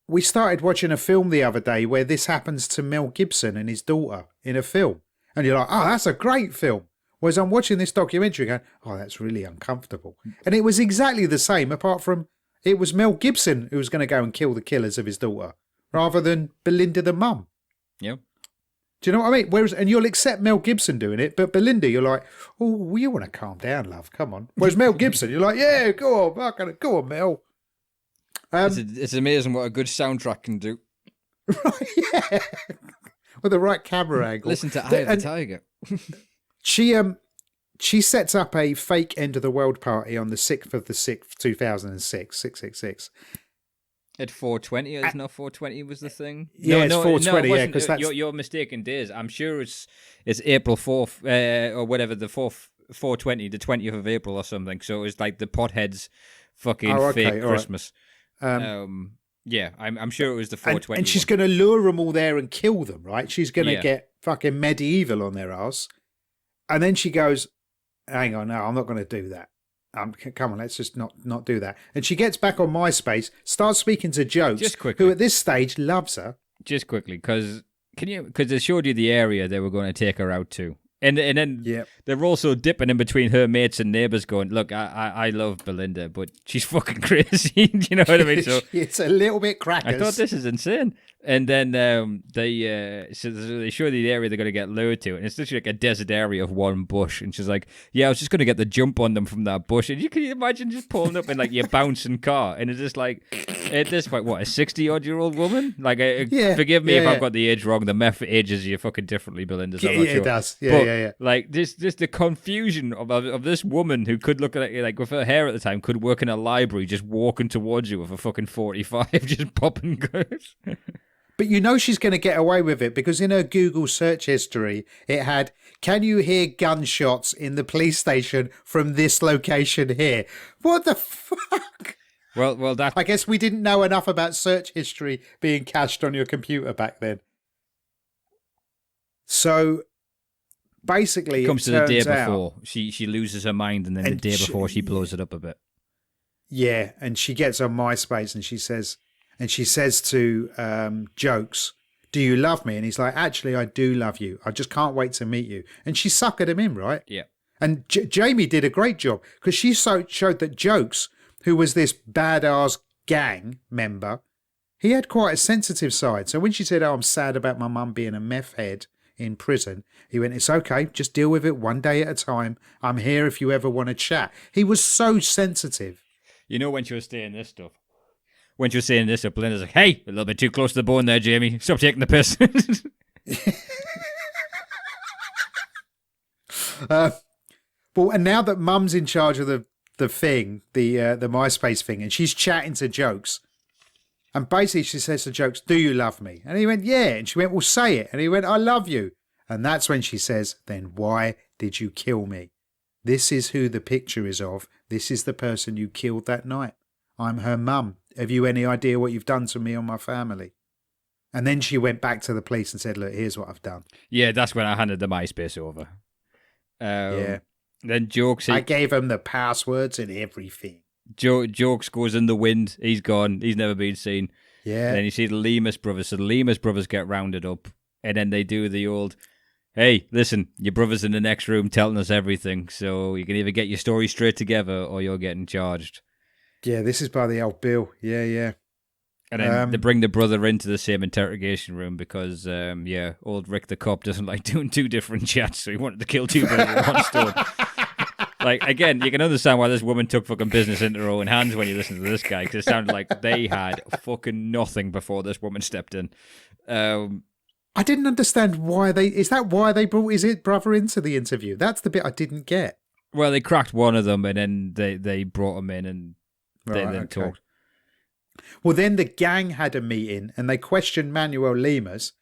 we started watching a film the other day where this happens to Mel Gibson and his daughter in a film, and you're like, "Oh, that's a great film." Whereas I'm watching this documentary going, "Oh, that's really uncomfortable." And it was exactly the same, apart from it was Mel Gibson who was going to go and kill the killers of his daughter, rather than Belinda the mum. Yeah. Do you know what I mean? And you'll accept Mel Gibson doing it, but Belinda, you're like, "Oh, you want to calm down, love? Come on." Whereas Mel Gibson, you're like, "Yeah, go on, Mel." It's amazing what a good soundtrack can do. Right, yeah. With the right camera angle. Listen to Eye of the Tiger. She sets up a fake end of the world party on the 6th of the 6th, 2006, 666. At 420, isn't it? 420 was the thing. It's 420. No, yeah, because that's you're mistaken days. I'm sure it's April 4th or whatever, the 420, the 20th of April or something. So it was like the potheads fucking fake Christmas. Right. Yeah, I'm sure it was the 420. And she's going to lure them all there and kill them, right? She's going to get fucking medieval on their ass. And then she goes, hang on, no, I'm not going to do that. Come on, let's just not do that. And she gets back on MySpace, starts speaking to Jokes, who at this stage loves her. Just quickly, because they showed you the area they were going to take her out to. And then they're also dipping in between her mates and neighbours going, look, I love Belinda, but she's fucking crazy. Do you know what I mean? So it's a little bit crackers. I thought this is insane. And then they show the area they're going to get lured to, and it's literally like a desert area of one bush. And she's like, yeah, I was just going to get the jump on them from that bush. And you can imagine just pulling up in like your bouncing car. And it's just like, at this point, what, a 60-odd-year-old woman? Like, forgive me if I've got the age wrong. The Meth ages you fucking differently, Belinda. So it does. Yeah. Like, just the confusion of this woman who could look like with her hair at the time, could work in a library, just walking towards you with a fucking 45, just popping goes. But you know she's going to get away with it because in her Google search history, it had, can you hear gunshots in the police station from this location here? What the fuck? Well, that... I guess we didn't know enough about search history being cached on your computer back then. So basically, it comes to the day before. She loses her mind, and then the day before she blows it up a bit. Yeah, and she gets on MySpace and she says to Jokes, do you love me? And he's like, actually, I do love you. I just can't wait to meet you. And she suckered him in, right? Yeah. And Jamie did a great job because she showed that Jokes, who was this badass gang member, he had quite a sensitive side. So when she said, oh, I'm sad about my mum being a meth head in prison, he went, it's okay, just deal with it one day at a time. I'm here if you ever want to chat. He was so sensitive. You know, when she was saying this stuff, Belinda's like, hey, a little bit too close to the bone there, Jamie. Stop taking the piss. Well, and now that Mum's in charge of the thing, the MySpace thing, and she's chatting to Jokes, and basically she says to Jokes, do you love me? And he went, yeah. And she went, well, say it. And he went, I love you. And that's when she says, then why did you kill me? This is who the picture is of. This is the person you killed that night. I'm her mum. Have you any idea what you've done to me or my family? And then she went back to the police and said, look, here's what I've done. Yeah, that's when I handed the MySpace over. Yeah. Then Jokes... I gave him the passwords and everything. Jokes goes in the wind. He's gone. He's never been seen. Yeah. And then you see the Lemus brothers. So the Lemus brothers get rounded up. And then they do the old... Hey, listen, your brother's in the next room telling us everything. So you can either get your story straight together or you're getting charged. Yeah, this is by the old Bill. Yeah. And then they bring the brother into the same interrogation room because, old Rick the cop doesn't like doing two different chats, so he wanted to kill two birds with one stone. Like, again, you can understand why this woman took fucking business into her own hands when you listen to this guy, because it sounded like they had fucking nothing before this woman stepped in. I didn't understand why is that why they brought his brother into the interview? That's the bit I didn't get. Well, they cracked one of them and then they brought him in and then talked. Well, then the gang had a meeting and they questioned Manuel Lemus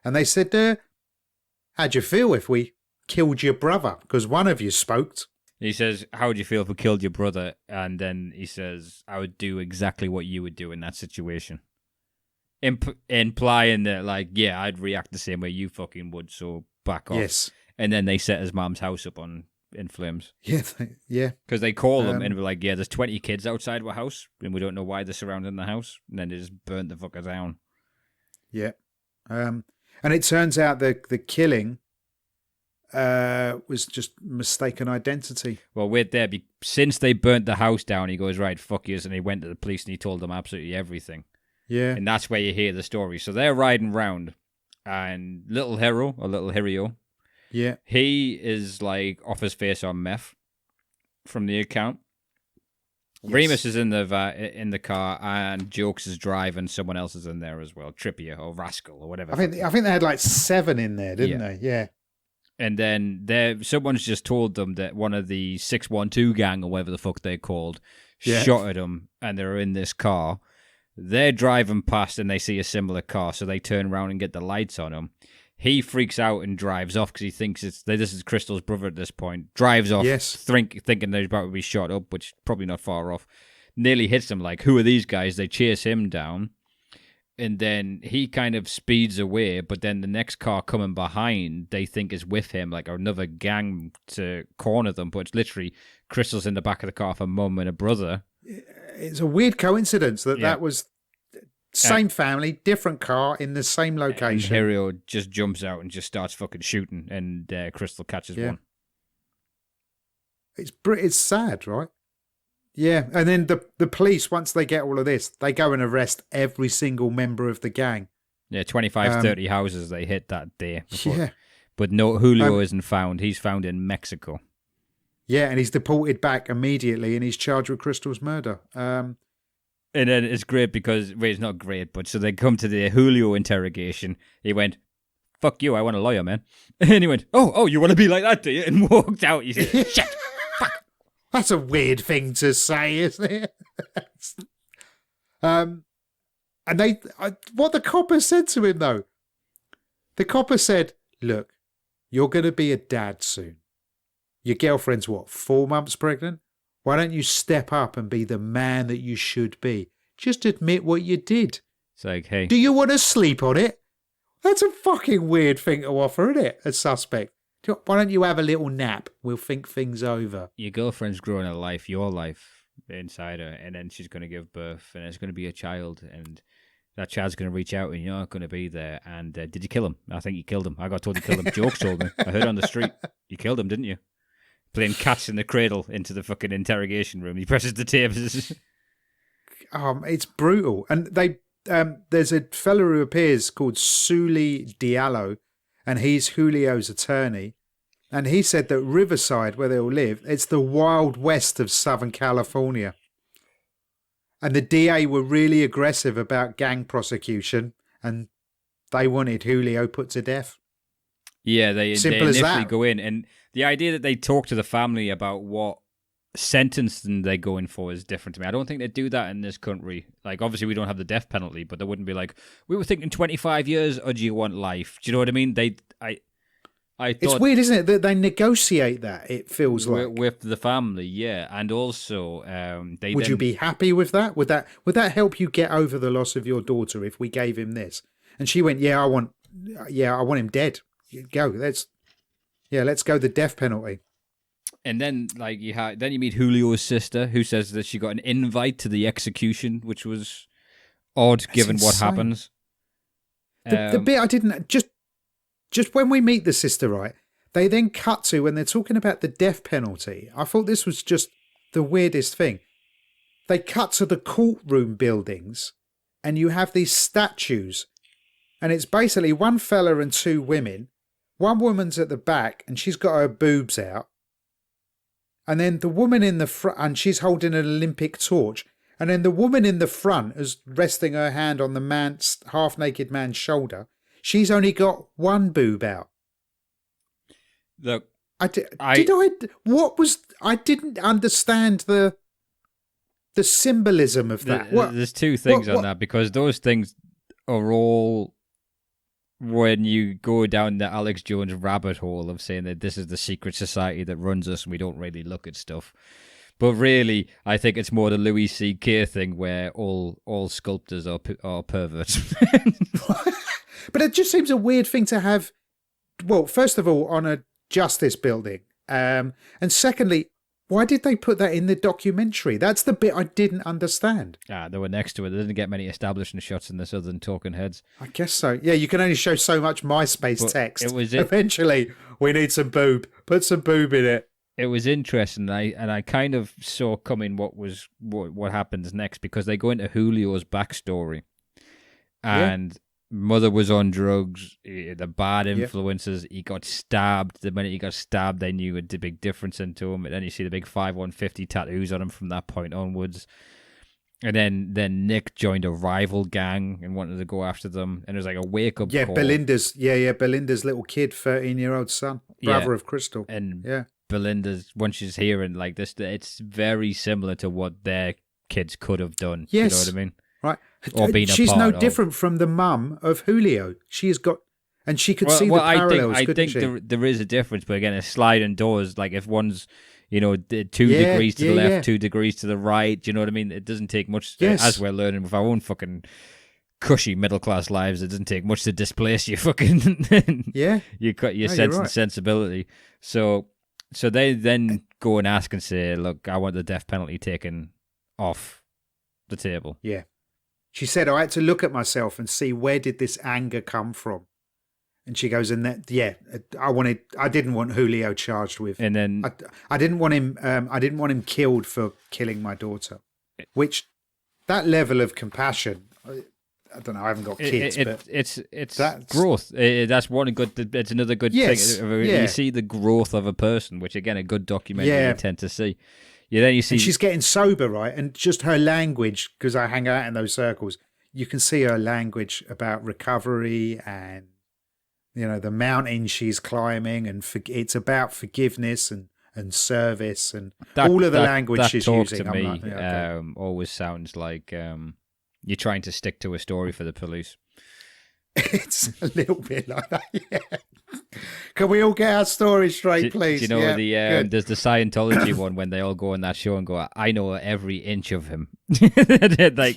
and they said, how'd you feel if we killed your brother? Because one of you spoke. He says, how would you feel if we killed your brother? And then he says, I would do exactly what you would do in that situation. Implying that, like, yeah, I'd react the same way you fucking would, so back off. Yes. And then they set his mom's house up in flames. Yeah. Because they call them and we're like, yeah, there's 20 kids outside our house and we don't know why they're surrounding the house. And then they just burnt the fucker down. Yeah. And it turns out the killing was just mistaken identity. Well, wait there. Since they burnt the house down, he goes, right, fuck yous. And he went to the police and he told them absolutely everything. Yeah. And that's where you hear the story. So they're riding round and Little Hirio, yeah, he is like off his face on meth from the account. Remus is in the car, and Jokes is driving. Someone else is in there as well, Trippier or Rascal or whatever. I think they had like 7 in there, didn't they? Yeah. And then someone's just told them that one of the 612 gang or whatever the fuck they're called shot at them, and they're in this car. They're driving past and they see a similar car, so they turn around and get the lights on him. He freaks out and drives off because he thinks this is Crystal's brother at this point. Drives off, thinking they're about to be shot up, which probably not far off. Nearly hits them. Like, who are these guys? They chase him down. And then he kind of speeds away, but then the next car coming behind, they think is with him, like another gang to corner them. But it's literally Crystal's in the back of the car for mum and a brother. It's a weird coincidence that was same family, different car in the same location. And Hero just jumps out and just starts fucking shooting, and Crystal catches one. It's sad, right? Yeah, and then the police, once they get all of this, they go and arrest every single member of the gang. Yeah, 25, 30 houses they hit that day. Before. Yeah. But no, Julio isn't found. He's found in Mexico. Yeah, and he's deported back immediately, and he's charged with Crystal's murder. And then it's great because, it's not great, but so they come to the Julio interrogation. He went, "Fuck you, I want a lawyer, man." And he went, oh, you want to be like that, do you? And walked out. He said, "Shit, fuck." That's a weird thing to say, isn't it? And what the copper said to him, though, the copper said, "Look, you're going to be a dad soon. Your girlfriend's 4 months pregnant? Why don't you step up and be the man that you should be? Just admit what you did. It's like, hey. Do you want to sleep on it?" That's a fucking weird thing to offer, isn't it? A suspect. Why don't you have a little nap? We'll think things over. Your girlfriend's growing a life, your life, inside her, and then she's going to give birth, and it's going to be a child, and that child's going to reach out, and you're not going to be there. And did you kill him? I think you killed him. I got told you killed him. Jokes told me. I heard on the street. You killed him, didn't you? Playing cats in the cradle into the fucking interrogation room. He presses the tapes. It's brutal. And there's a fella who appears called Sully Diallo, and he's Julio's attorney. And he said that Riverside, where they all live, it's the Wild West of Southern California. And the DA were really aggressive about gang prosecution, and they wanted Julio put to death. Yeah, they initially that. go in, and the idea that they talk to the family about what sentencing they're going for is different to me. I don't think they do that in this country. Like, obviously, we don't have the death penalty, but they wouldn't be like, "We were thinking 25 years, or do you want life?" Do you know what I mean? I thought, it's weird, isn't it, that they negotiate that, it feels like. With the family, yeah. And also, Would you be happy with that? Would that help you get over the loss of your daughter if we gave him this? And she went, I want him dead. Let's go the death penalty. And then, then you meet Julio's sister, who says that she got an invite to the execution, which was odd given what happens. The bit I didn't just when we meet the sister, right? They then cut to when they're talking about the death penalty. I thought this was just the weirdest thing. They cut to the courtroom buildings, and you have these statues, and it's basically one fella and 2 women. One woman's at the back, and she's got her boobs out. And then the woman in the front, and she's holding an Olympic torch. And then the woman in the front is resting her hand on the half-naked man's shoulder. She's only got one boob out. Look, I didn't understand the symbolism of that. There's 2 things on that, because those things are all when you go down the Alex Jones rabbit hole of saying that this is the secret society that runs us and we don't really look at stuff. But really, I think it's more the Louis C.K. thing where all sculptors are perverts. But it just seems a weird thing to have, well, first of all, on a justice building. And secondly, why did they put that in the documentary? That's the bit I didn't understand. They were next to it. They didn't get many establishing shots in this other than talking heads. I guess so. Yeah, you can only show so much MySpace text. Eventually, we need some boob. Put some boob in it. It was interesting, and I kind of saw coming what happens next, because they go into Julio's backstory. And mother was on drugs, the bad Yep. influences. He got stabbed. The minute he got stabbed, they knew a big difference into him. And then you see the big 5150 tattoos on him from that point onwards. And then Nick joined a rival gang and wanted to go after them. And it was like a wake-up call. Belinda's little kid, 13-year-old son, brother of Crystal. And yeah. Belinda's, once she's hearing like this, it's very similar to what their kids could have done. Yes. You know what I mean? Right. Or being She's a part no of. different from the mum of Julio. She has got, and she could see the parallels, I couldn't think she? there is a difference, but again, it's sliding doors. Like if one's, 2 degrees to the left, 2 degrees to the right. Do you know what I mean? It doesn't take much, as we're learning with our own fucking cushy middle class lives. It doesn't take much to displace you fucking you cut your sense and sensibility. So they then go and ask and say, look, I want the death penalty taken off the table. Yeah. She said, I had to look at myself and see where did this anger come from. And she goes, and I didn't want Julio charged with. And then I didn't want him killed for killing my daughter. Which, that level of compassion, I don't know, I haven't got kids, but it's growth. That's one good. It's another good thing. You see the growth of a person, which again, a good documentary you tend to see. Yeah, then you see, and she's getting sober, right? And just her language, because I hang out in those circles, you can see her language about recovery and the mountain she's climbing, and it's about forgiveness and service and all of the language she's using. To me, always sounds like you're trying to stick to a story for the police. It's a little bit like that, yeah. Can we all get our story straight, please? Do you know there's the Scientology one when they all go on that show and go, I know every inch of him. Like,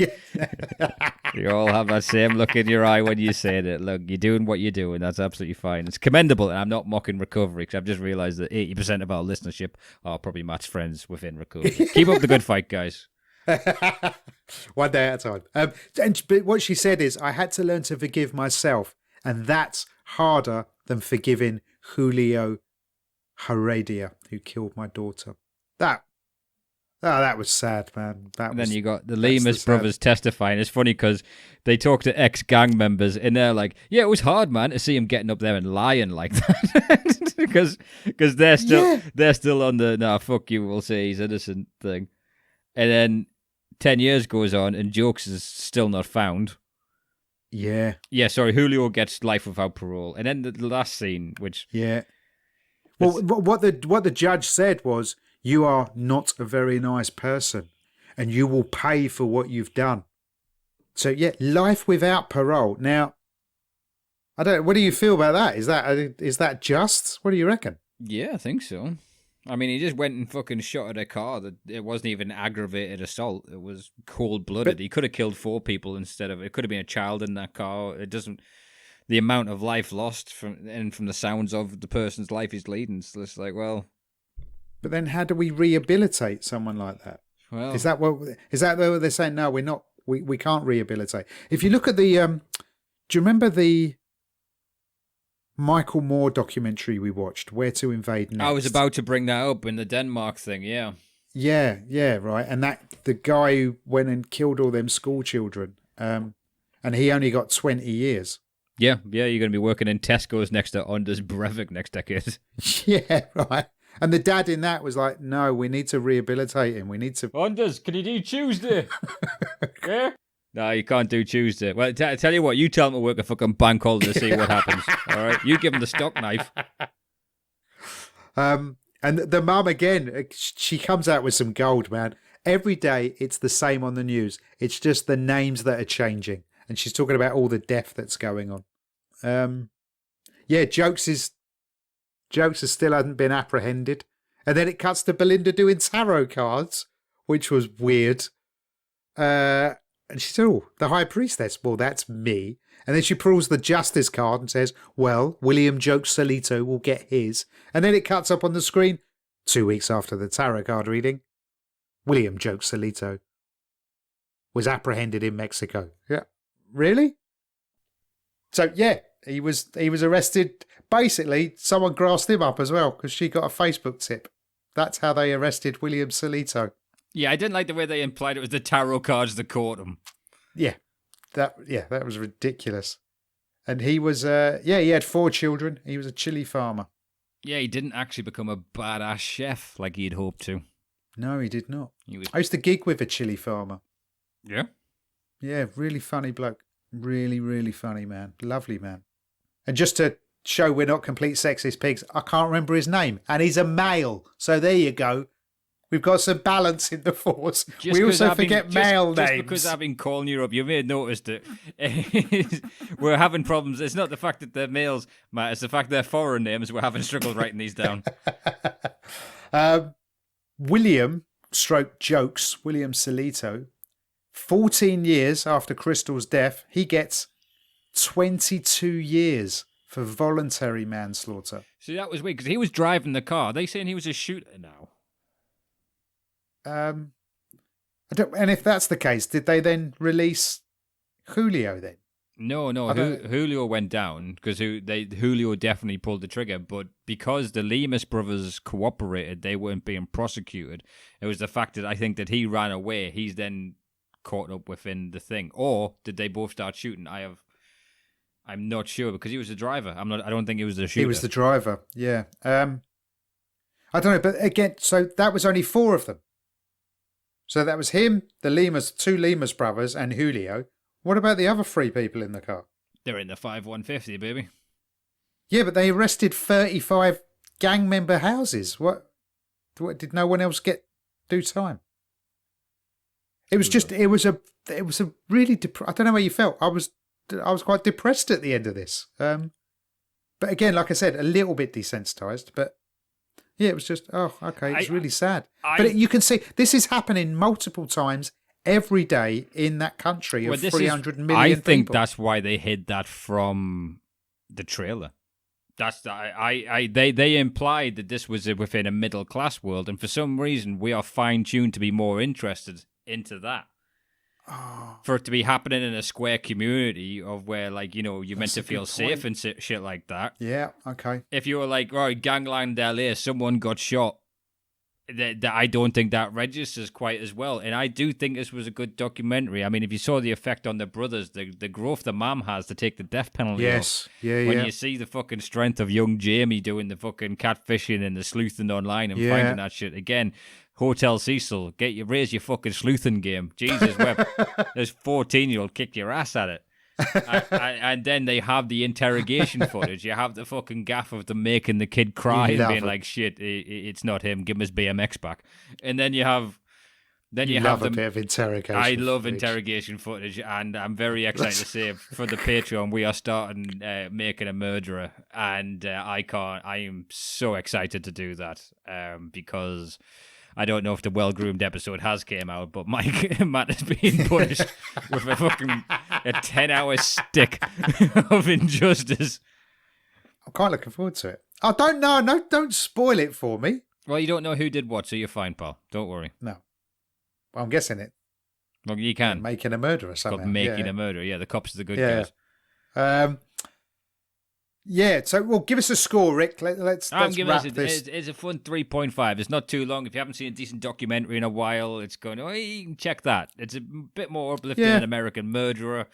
you all have that same look in your eye when you say that. Look, you're doing what you're doing. That's absolutely fine. It's commendable, and I'm not mocking recovery, because I've just realised that 80% of our listenership are probably Matt's friends within recovery. Keep up the good fight, guys. One day at a time. But what she said is, I had to learn to forgive myself, and that's harder than forgiving Julio Heredia, who killed my daughter. That was sad, man. Then you got the Lemus brothers testifying. It's funny because they talk to ex-gang members, and they're like, yeah, it was hard, man, to see him getting up there and lying like that. Because they're still on the, nah, fuck you, we'll say he's innocent thing. And then 10 years goes on, and Jokes is still not found. Yeah. Yeah, sorry, Julio gets life without parole. And then the last scene, which... Yeah. Well, what the judge said was, you are not a very nice person, and you will pay for what you've done. So, yeah, life without parole. Now, I don't. What do you feel about that? Is that just? What do you reckon? Yeah, I think so. I mean, he just went and fucking shot at a car. That it wasn't even aggravated assault. It was cold-blooded. He could have killed 4 people instead of... It could have been a child in that car. It doesn't... The amount of life lost from the sounds of the person's life he's leading, it's just like, well... But then how do we rehabilitate someone like that? Well... Is that what they're saying? No, we're not... We can't rehabilitate. If you look at the... do you remember the Michael Moore documentary we watched, Where to Invade Next? I was about to bring that up in the Denmark thing, yeah. Yeah, right. And the guy who went and killed all them school children, and he only got 20 years. Yeah, you're going to be working in Tesco's next to Anders Breivik next decade. Yeah, right. And the dad in that was like, no, we need to rehabilitate him. We need to... Anders, can you do Tuesday? Yeah? No, you can't do Tuesday. Well, tell you what, you tell him to work a fucking bank holiday to see what happens. All right? You give him the stock knife. And the mum, again, she comes out with some gold, man. Every day, it's the same on the news. It's just the names that are changing. And she's talking about all the death that's going on. Yeah, Jokes still hasn't been apprehended. And then it cuts to Belinda doing tarot cards, which was weird. And she said, oh, the High Priestess. Well, that's me. And then she pulls the Justice card and says, well, William Jokes Solito will get his. And then it cuts up on the screen, 2 weeks after the tarot card reading, William Jokes Solito was apprehended in Mexico. Yeah. Really? So, yeah, he was arrested. Basically, someone grassed him up as well because she got a Facebook tip. That's how they arrested William Solito. Yeah, I didn't like the way they implied it was the tarot cards that caught him. Yeah, that was ridiculous. And he was, he had 4 children. He was a chili farmer. Yeah, he didn't actually become a badass chef like he'd hoped to. No, he did not. He was... I used to gig with a chili farmer. Yeah? Yeah, really funny bloke. Really, really funny man. Lovely man. And just to show we're not complete sexist pigs, I can't remember his name. And he's a male. So there you go. We've got some balance in the force. We also forget male names. Just because I've been calling you up, you may have noticed it. We're having problems. It's not the fact that they're males, Matt. It's the fact they're foreign names. We're having struggles writing these down. William Jokes, William Salito, 14 years after Crystal's death, he gets 22 years for voluntary manslaughter. See, that was weird because he was driving the car. Are they saying he was a shooter now? And if that's the case, did they then release Julio then? No. Julio went down because Julio definitely pulled the trigger. But because the Lemus brothers cooperated, they weren't being prosecuted. It was the fact that I think that he ran away. He's then caught up within the thing. Or did they both start shooting? I'm not sure because he was the driver. I don't think he was the shooter. He was the driver. Yeah. I don't know, but again, so that was only 4 of them. So that was him, the Lemus, 2 Lemus brothers, and Julio. What about the other 3 people in the car? They're in the 5150, baby. Yeah, but they arrested 35 gang member houses. What did no one else do time? It was just, it was a really, I don't know how you felt. I was quite depressed at the end of this. But again, like I said, a little bit desensitized, but yeah, it was just, oh, okay, it's really sad. But you can see, this is happening multiple times every day in that country of 300 million people. I think that's why they hid that from the trailer. They implied that this was within a middle class world, and for some reason we are fine tuned to be more interested into that. Oh. For it to be happening in a square community of where, like, you know, you're meant to feel safe and shit like that. Yeah, okay. If you were like, right, Gangland LA, someone got shot, that I don't think that registers quite as well. And I do think this was a good documentary. I mean, if you saw the effect on the brothers, the growth the mom has to take the death penalty off. When you see the fucking strength of young Jamie doing the fucking catfishing and the sleuthing online and finding that shit again. Hotel Cecil, raise your fucking sleuthing game. Jesus, Webb, this 14-year-old kicked your ass at it. And then they have the interrogation footage. You have the fucking gaff of them making the kid cry and being like, shit, it's not him, give him his BMX back. And then you have... You love a bit of interrogation I love interrogation footage, and I'm very excited to say for the Patreon we are starting making a murderer, and I am so excited to do that because... I don't know if the well-groomed episode has came out, but Matt is being punished with a fucking 10-hour stick of injustice. I'm quite looking forward to it. I don't know. No, don't spoil it for me. Well, you don't know who did what, so you're fine, pal. Don't worry. No. Well, I'm guessing it. Well, you can. Making a murderer somehow. Making a murderer. Yeah, the cops are the good guys. So give us a score, Rick. Let's wrap this. It's a fun 3.5. It's not too long. If you haven't seen a decent documentary in a while, it's going, you can check that. It's a bit more uplifting than American Murderer.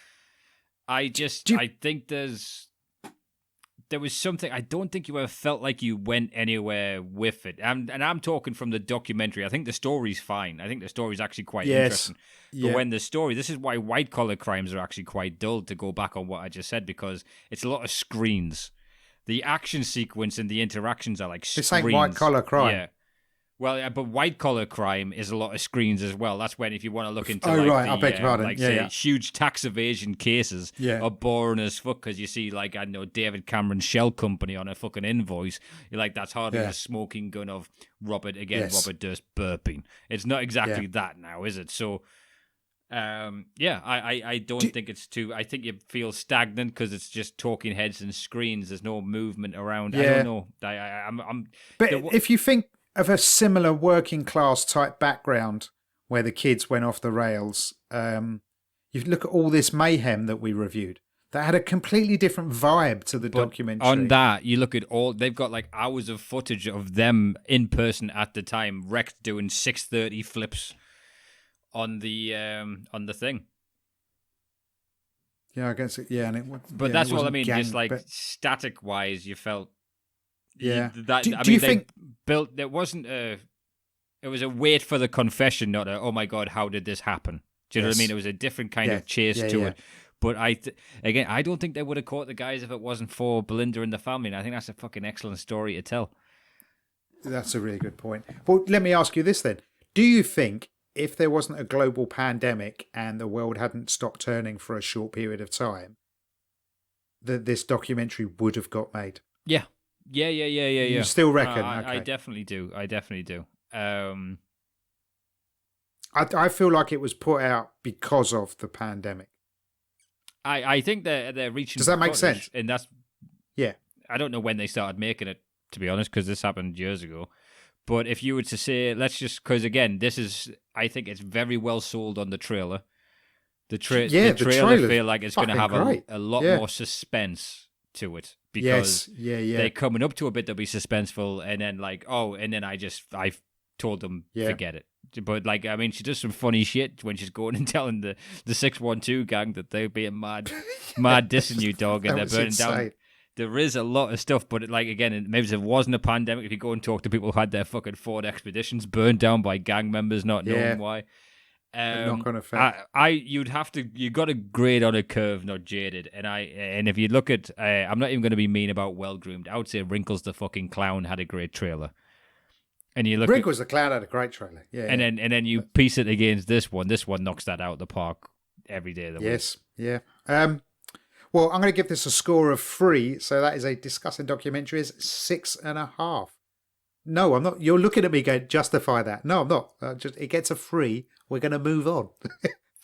I think there was something, I don't think you ever felt like you went anywhere with it. And I'm talking from the documentary. I think the story's fine. I think the story's actually quite interesting. But when this is why white collar crimes are actually quite dull, to go back on what I just said, because it's a lot of screens. The action sequence and the interactions are like screens. This ain't white collar crime. Yeah. Well, but white collar crime is a lot of screens as well. That's when, if you want to look into I beg your pardon. Huge tax evasion cases are boring as fuck, because you see, like, I don't know, David Cameron's shell company on a fucking invoice. You're like, that's hardly a smoking gun of Robert Durst burping. It's not exactly that now, is it? So, I don't think it's too. I think you feel stagnant because it's just talking heads and screens. There's no movement around. I don't know. But if you think of a similar working class type background where the kids went off the rails, you look at all this mayhem that we reviewed. That had a completely different vibe to the documentary. On that, you look at they've got like hours of footage of them in person at the time, Rex doing 630 flips on the thing. Yeah, I guess. And it. But yeah, that's it what I wasn't mean. gang, Just like but, static wise, you felt. yeah. That Do I you mean, they think? built. There wasn't a. It was a wait for the confession, not a. Oh my God, how did this happen? Do you know what I mean? It was a different kind of chase to it. But again, I don't think they would have caught the guys if it wasn't for Belinda and the family. And I think that's a fucking excellent story to tell. That's a really good point. Well, let me ask you this then. Do you think if there wasn't a global pandemic and the world hadn't stopped turning for a short period of time, that this documentary would have got made? Yeah. You still reckon? I definitely do. I feel like it was put out because of the pandemic. I think they're reaching. Does that make sense? And that's I don't know when they started making it, to be honest, because this happened years ago. But if you were to say, let's just, because again, I think it's very well sold on the trailer. The trailer feel like it's going to have a lot more suspense to it because they're coming up to a bit that'll be suspenseful, and then I've told them forget it. But like, I mean, she does some funny shit when she's going and telling the 612 gang that they're being mad dissing you, dog, and they're burning down. There is a lot of stuff, but again, maybe if it wasn't a pandemic, if you go and talk to people who had their fucking Ford expeditions burned down by gang members, not knowing why. Knock-on effect. You got to grade on a curve, not jaded. And if you look at, I'm not even going to be mean about Well Groomed. I would say Wrinkles the fucking Clown had a great trailer. And you look Wrinkles the Clown had a great trailer. And then you piece it against this one. This one knocks that out of the park every day of the week. Yes, yeah. Well, I'm going to give this a score of 3. So that is a Discussing Documentaries 6.5. No, I'm not. You're looking at me going, justify that. No, I'm not. It gets a 3. We're going to move on.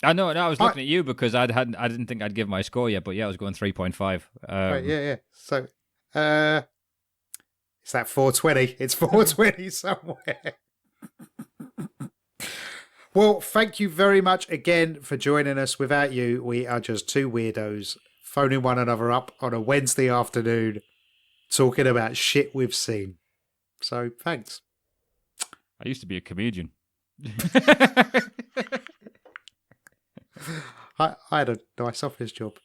I know. I was looking at you because I didn't think I'd give my score yet, but I was going 3.5. Right, yeah. So, it's that 420. It's 420 somewhere. Well, thank you very much again for joining us. Without you, we are just two weirdos phoning one another up on a Wednesday afternoon, talking about shit we've seen. So, thanks. I used to be a comedian. I had a nice office job.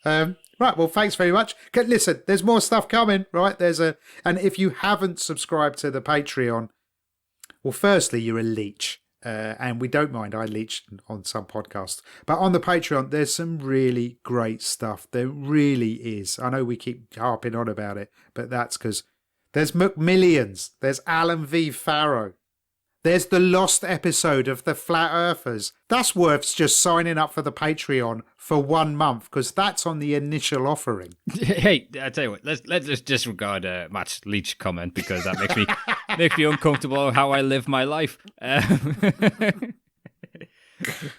Right, well, thanks very much. Listen, there's more stuff coming, right? And if you haven't subscribed to the Patreon, well, firstly, you're a leech. And we don't mind, I leech on some podcasts. But on the Patreon, there's some really great stuff. There really is. I know we keep harping on about it, but that's because there's McMillions. There's Alan V. Farrow. There's the lost episode of the Flat Earthers. That's worth just signing up for the Patreon for 1 month, because that's on the initial offering. Hey, I tell you what, let's just disregard Matt's leech comment, because that makes me uncomfortable how I live my life.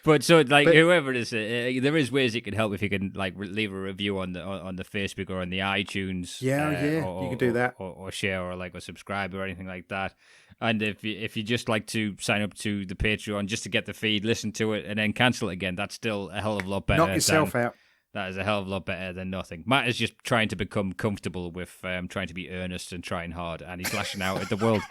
But whoever it is, there is ways you can help if you can leave a review on the Facebook or on the iTunes. You can do that, or share or subscribe or anything like that. And if you just like to sign up to the Patreon just to get the feed, listen to it, and then cancel it again, that's still a hell of a lot better. Knock yourself out. That is a hell of a lot better than nothing. Matt is just trying to become comfortable with trying to be earnest and trying hard, and he's lashing out at the world.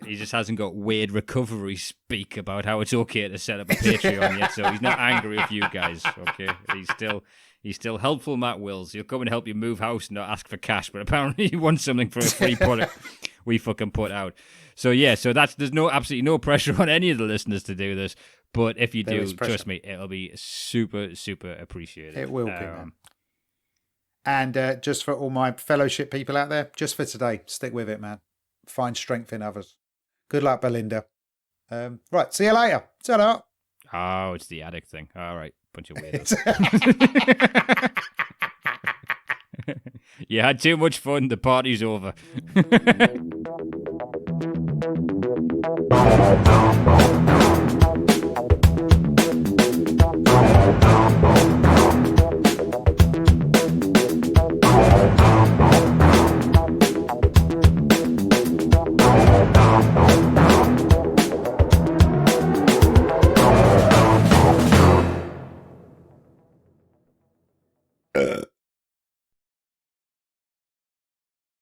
He just hasn't got weird recovery speak about how it's okay to set up a Patreon yet, so he's not angry with you guys. Okay, he's still helpful. Matt Wills, he'll come and help you move house and not ask for cash, but apparently he wants something for a free product we fucking put out. So there's absolutely no pressure on any of the listeners to do this, but if you do, trust me, it'll be super, super appreciated. It will be, man. And just for all my fellowship people out there, just for today, stick with it, man. Find strength in others. Good luck, Belinda. Right, see you later. Ta-da. Oh, it's the addict thing. All right, bunch of weirdos. You had too much fun. The party's over.